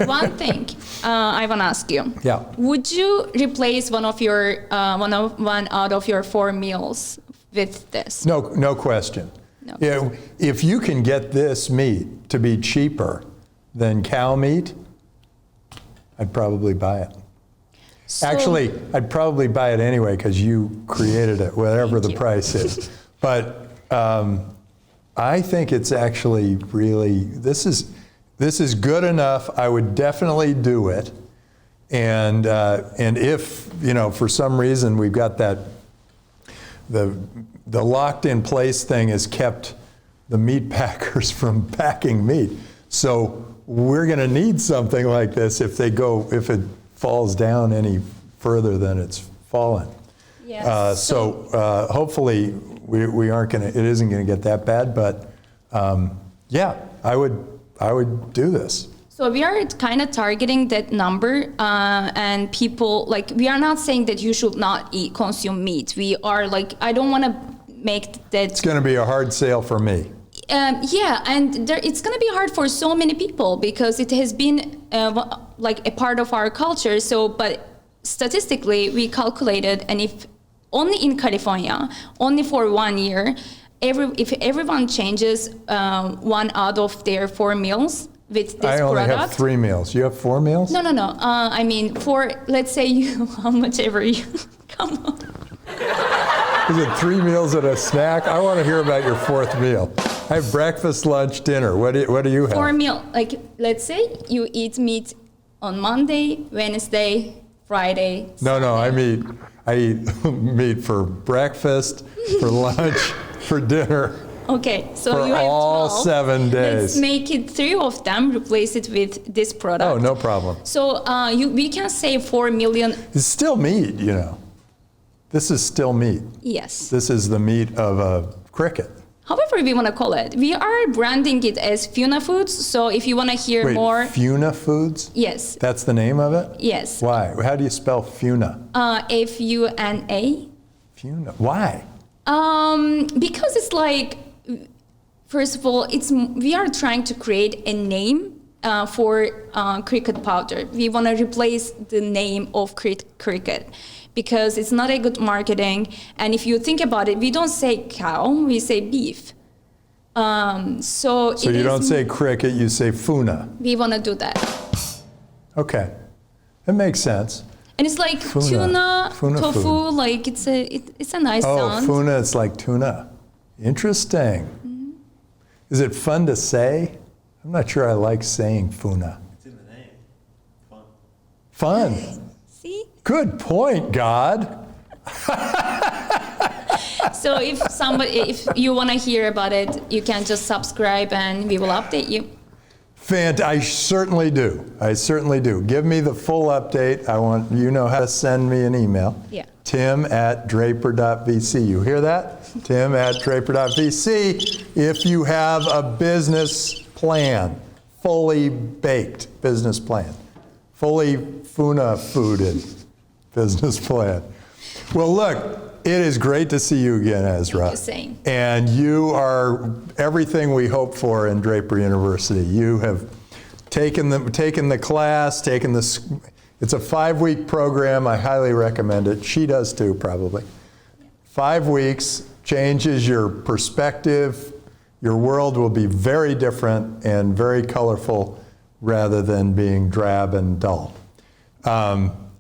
One thing I want to ask you. Yeah. Would you replace one out of your 4 meals with this? No question. No. Yeah, if you can get this meat to be cheaper than cow meat, I'd probably buy it. So, Actually, I'd probably buy it anyway because you created it, whatever the price is. But I think it's actually really, this is good enough. I would definitely do it. And if, for some reason we've got that, the locked in place thing has kept the meat packers from packing meat. So we're going to need something like this if it falls down any further than it's fallen. Yes. So hopefully we aren't going to, it isn't going to get that bad, but yeah, I would do this. So we are kind of targeting that number, and people, we are not saying that you should not consume meat. We are I don't want to make that. It's going to be a hard sale for me. Yeah, and it's going to be hard for so many people because it has been a part of our culture. So, but statistically, we calculated, and if only in California, only for 1 year, if everyone changes 1 out of their 4 meals with this product. I only have 3 meals. You have 4 meals? No. I mean, for, let's say you, how much ever you, come on. Is it 3 meals and a snack? I want to hear about your 4th meal. I have breakfast, lunch, dinner. What do you have? 4 meal, let's say you eat meat on Monday, Wednesday, Friday, Sunday. No, I eat meat for breakfast, for lunch, for dinner. Okay, so for you have 12. all 7 days. Let's make it 3 of them, replace it with this product. Oh, no problem. So we can save 4 million. It's still meat, This is still meat. Yes. This is the meat of a cricket. However we want to call it. We are branding it as Funa Foods, so if you want to hear more. Funa Foods? Yes. That's the name of it? Yes. Why? How do you spell Funa? F-U-N-A. Funa. Why? Because it's first of all, we are trying to create a name for cricket powder. We want to replace the name of cricket because it's not a good marketing. And if you think about it, we don't say cow, we say beef. So you don't say cricket, you say Funa. We want to do that. Okay, it makes sense. And it's like tuna, tofu, food. It's a nice sound. Oh, Funa, it's like tuna. Interesting. Mm-hmm. Is it fun to say? I'm not sure I like saying Funa. It's in the name. Fun. See? Good point, God. So if you want to hear about it, you can just subscribe and we will update you. I certainly do. Give me the full update. I want how to send me an email. Yeah. Tim@draper.vc. You hear that? Tim@draper.vc. If you have a business plan, fully baked business plan, fully Funa fooded business plan. Well, look, it is great to see you again, Ezra. Thank you, same. And you are everything we hope for in Draper University. You have taken the class, it's a 5-week program. I highly recommend it. She does too, probably. 5 weeks changes your perspective. Your world will be very different and very colorful rather than being drab and dull.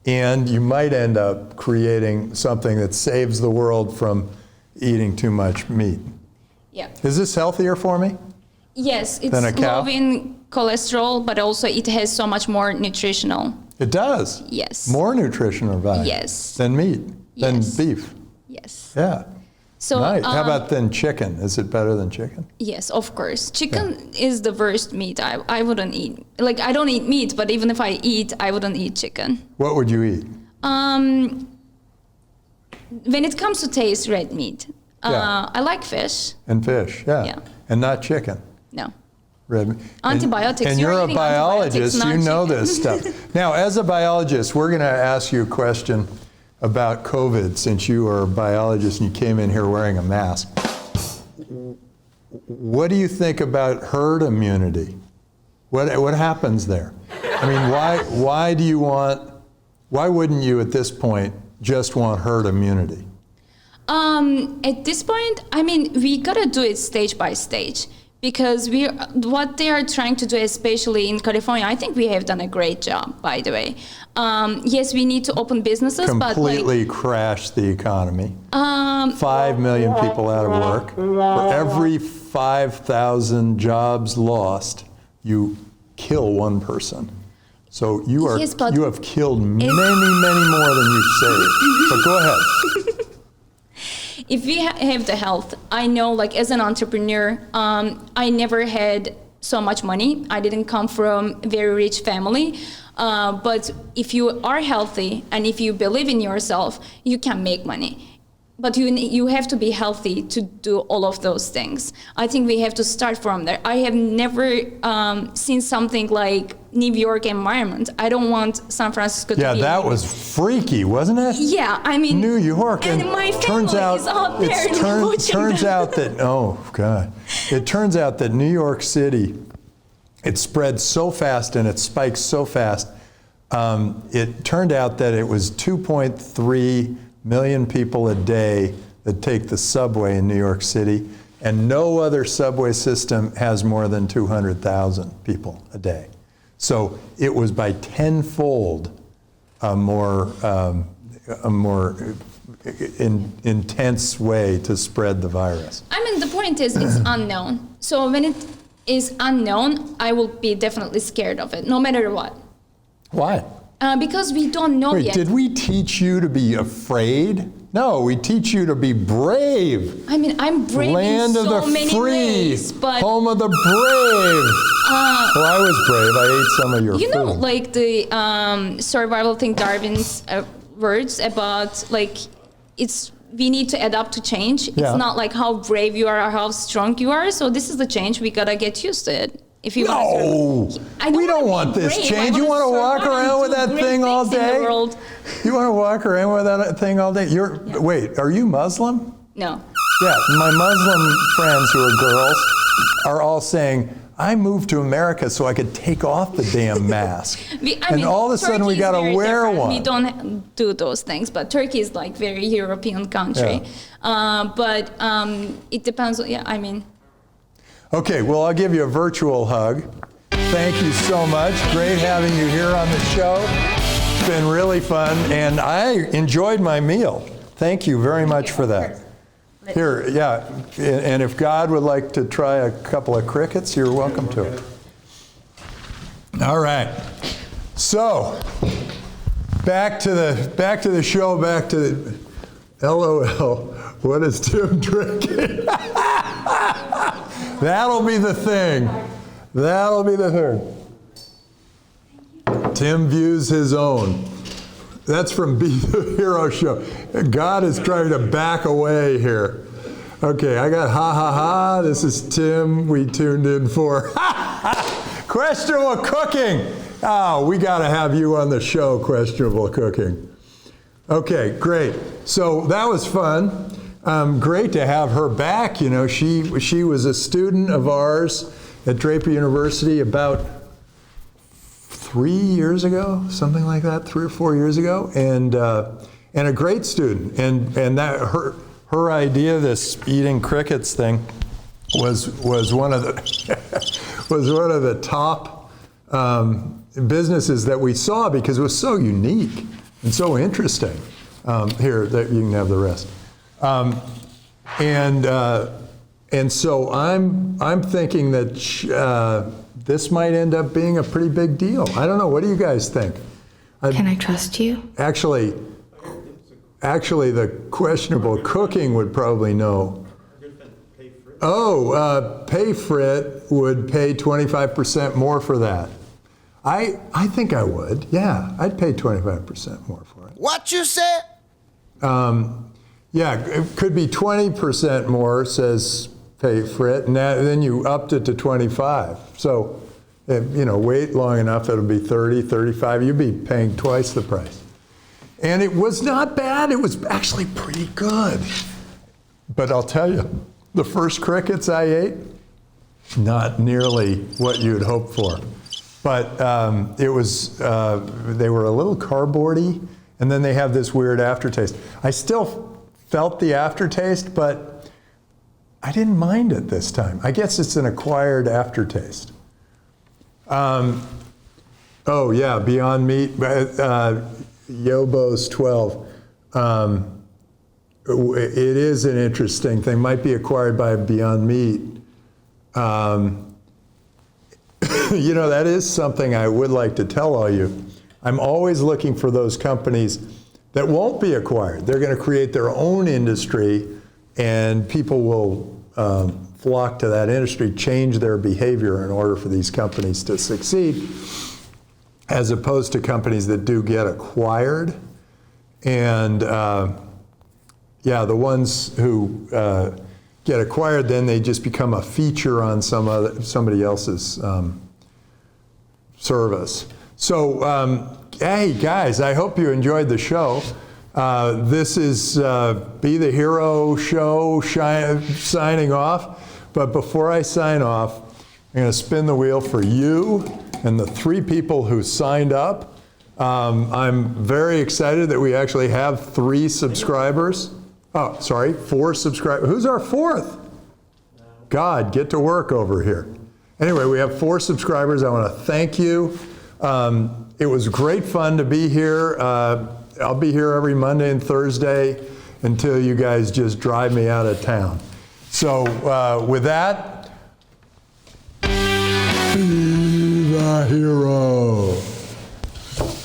And you might end up creating something that saves the world from eating too much meat. Yeah. Is this healthier for me? Yes, it's low in cholesterol, but also it has so much more nutritional. It does? Yes. More nutritional value? Yes. Than meat? Than Yes. Yes. beef? Yeah. So, nice. How about than chicken? Is it better than chicken? Yes, of course. Chicken is the worst meat. I wouldn't eat. I don't eat meat, but even if I eat, I wouldn't eat chicken. What would you eat? When it comes to taste, red meat. Yeah. I like fish. And fish, yeah. Yeah. And not chicken. No. Red meat. Antibiotics. And you're a eating biologist. antibiotics, You not know chicken. this stuff. Now, as a biologist, we're going to ask you a question about COVID, since you are a biologist and you came in here wearing a mask. What do you think about herd immunity? What happens there? I mean, why wouldn't you at this point just want herd immunity? At this point, I mean, we gotta do it stage by stage, because what they are trying to do, especially in California, I think we have done a great job, by the way. Yes, we need to open businesses, completely crash the economy. 5 million people out of work. For every 5,000 jobs lost, you kill one person. So you have killed many more than you've saved. But go ahead. If we have the health, I know, like, as an entrepreneur, I never had so much money. I didn't come from a very rich family. But if you are healthy and if you believe in yourself, you can make money. But you have to be healthy to do all of those things. I think we have to start from there. I have never seen something like New York environment. I don't want San Francisco to be. Yeah, that was freaky, wasn't it? Yeah, I mean. New York. And my family is out there. Turns out that, oh God. It turns out that New York City, it spread so fast and it spiked so fast. It turned out that it was 2.3 million people a day that take the subway in New York City, and no other subway system has more than 200,000 people a day. So it was by tenfold a more intense way to spread the virus. I mean, the point is it's unknown. So when it is unknown, I will be definitely scared of it, no matter what. Why? Because we don't know yet. Did we teach you to be afraid? No, we teach you to be brave. I mean, I'm brave Land in so of the many free, ways, but home of the brave. Well, I was brave. I ate some of your food. You know, like the survival thing, Darwin's words about, like, we need to adapt to change. Yeah. It's not like how brave you are or how strong you are. So this is the change. We gotta get used to it. If you we don't want this change. You want to walk around with that thing all day? You want to walk around with that thing all day? Wait, are you Muslim? No. Yeah, my Muslim friends who are girls are all saying, I moved to America so I could take off the damn mask. And all of a sudden we got to wear one. We don't do those things, but Turkey is like very European country. Yeah. But it depends. Yeah, I mean. Okay, well, I'll give you a virtual hug. Thank you so much. Great having you here on the show. It's been really fun, and I enjoyed my meal. Thank you very much for that. Here, yeah, and if God would like to try a couple of crickets, you're welcome to it. All right. So, back to the show, back to the LOL. What is Tim drinking? That'll be the thing. That'll be the thing. Tim views his own. That's from Be the Hero Show. God is trying to back away here. Okay, I got ha ha ha. This is Tim we tuned in for. Questionable cooking. Oh, we got to have you on the show, Questionable Cooking. Okay, great. So that was fun. Great to have her back. You know, she was a student of ours at Draper University about 3 years ago, something like that, 3 or 4 years ago, and a great student. And that her idea, this eating crickets thing, was one of the top businesses that we saw because it was so unique and so interesting. Here, that you can have the rest. And so I'm thinking that this might end up being a pretty big deal. I don't know. What do you guys think? Can I trust you? Actually, the questionable cooking would probably know. Oh, Payfrit would pay 25% more for that. I think I would. Yeah, I'd pay 25% more for it. What you said? Yeah, it could be 20% more, says Payfrit, and then you upped it to 25. So, wait long enough, it'll be 30, 35. You'd be paying twice the price. And it was not bad. It was actually pretty good. But I'll tell you, the first crickets I ate, not nearly what you'd hope for. But it was, they were a little cardboardy, and then they have this weird aftertaste. I still felt the aftertaste, but I didn't mind it this time. I guess it's an acquired aftertaste. Oh yeah, Beyond Meat, Yobo's 12. It is an interesting thing. Might be acquired by Beyond Meat. You know, that is something I would like to tell all you. I'm always looking for those companies that won't be acquired. They're going to create their own industry, and people will flock to that industry, change their behavior in order for these companies to succeed, as opposed to companies that do get acquired. And yeah, the ones who get acquired, then they just become a feature on somebody else's service. So, hey guys, I hope you enjoyed the show. This is Be the Hero show signing off. But before I sign off, I'm going to spin the wheel for you and the 3 people who signed up. I'm very excited that we actually have 3 subscribers. Oh, sorry, 4 subscribers. Who's our 4th? God, get to work over here. Anyway, we have 4 subscribers. I want to thank you. It was great fun to be here. I'll be here every Monday and Thursday until you guys just drive me out of town. So with that, be the hero.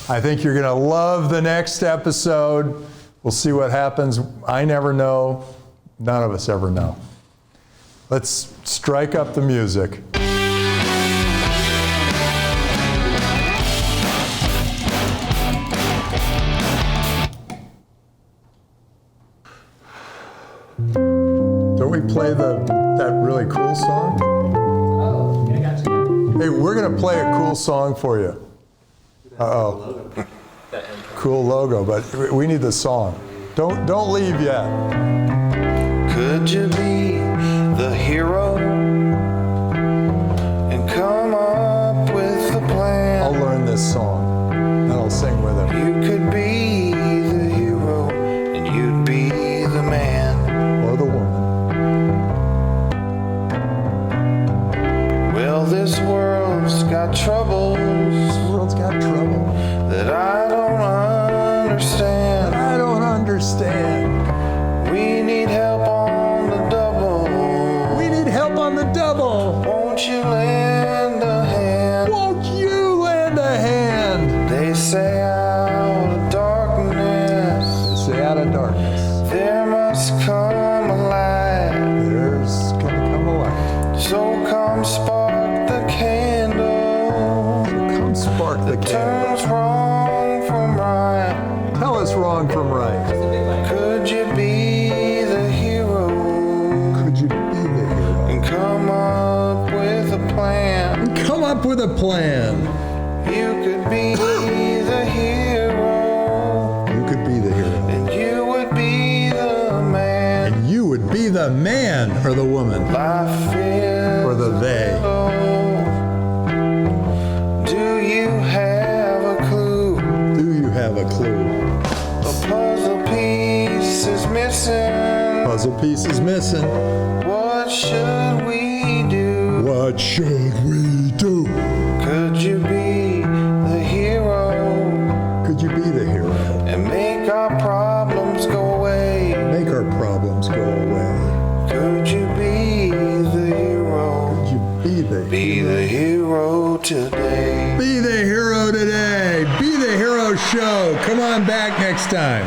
I think you're going to love the next episode. We'll see what happens. I never know. None of us ever know. Let's strike up the music. Don't we play that really cool song? Oh, yeah, I got you. Hey, we're going to play a cool song for you. Uh-oh. Cool logo, but we need the song. Don't leave yet. Could you be the hero and come up with a plan? I'll learn this song, and I'll sing with it. You could be the hero and you'd be the man. Or the woman. Well, this world's got troubles. This world's got trouble. That I don't understand. I don't understand. We need help on the double. We need help on the double. Won't you lend a hand? Won't you lend a hand? They say out of darkness. They say out of darkness. There must come a light. There's gonna come a light. So come spark the candle. So come spark the candle. Turns wrong from right. Tell us wrong from right. Could you be the hero? Could you be the hero? And come up with a plan. Come up with a plan. You could be the hero. You could be the hero. And you would be the man. And you would be the man or the woman. Life is or the they. Do you have a clue? Do you have a clue? A puzzle piece is missing. Puzzle piece is missing. What should we do? What should we do? Could you be the hero? Could you be the hero? And make our problems go away. Make our problems go away. Could you be the hero? Could you be the hero today? Be the hero today. Be the hero show. Come on back next time.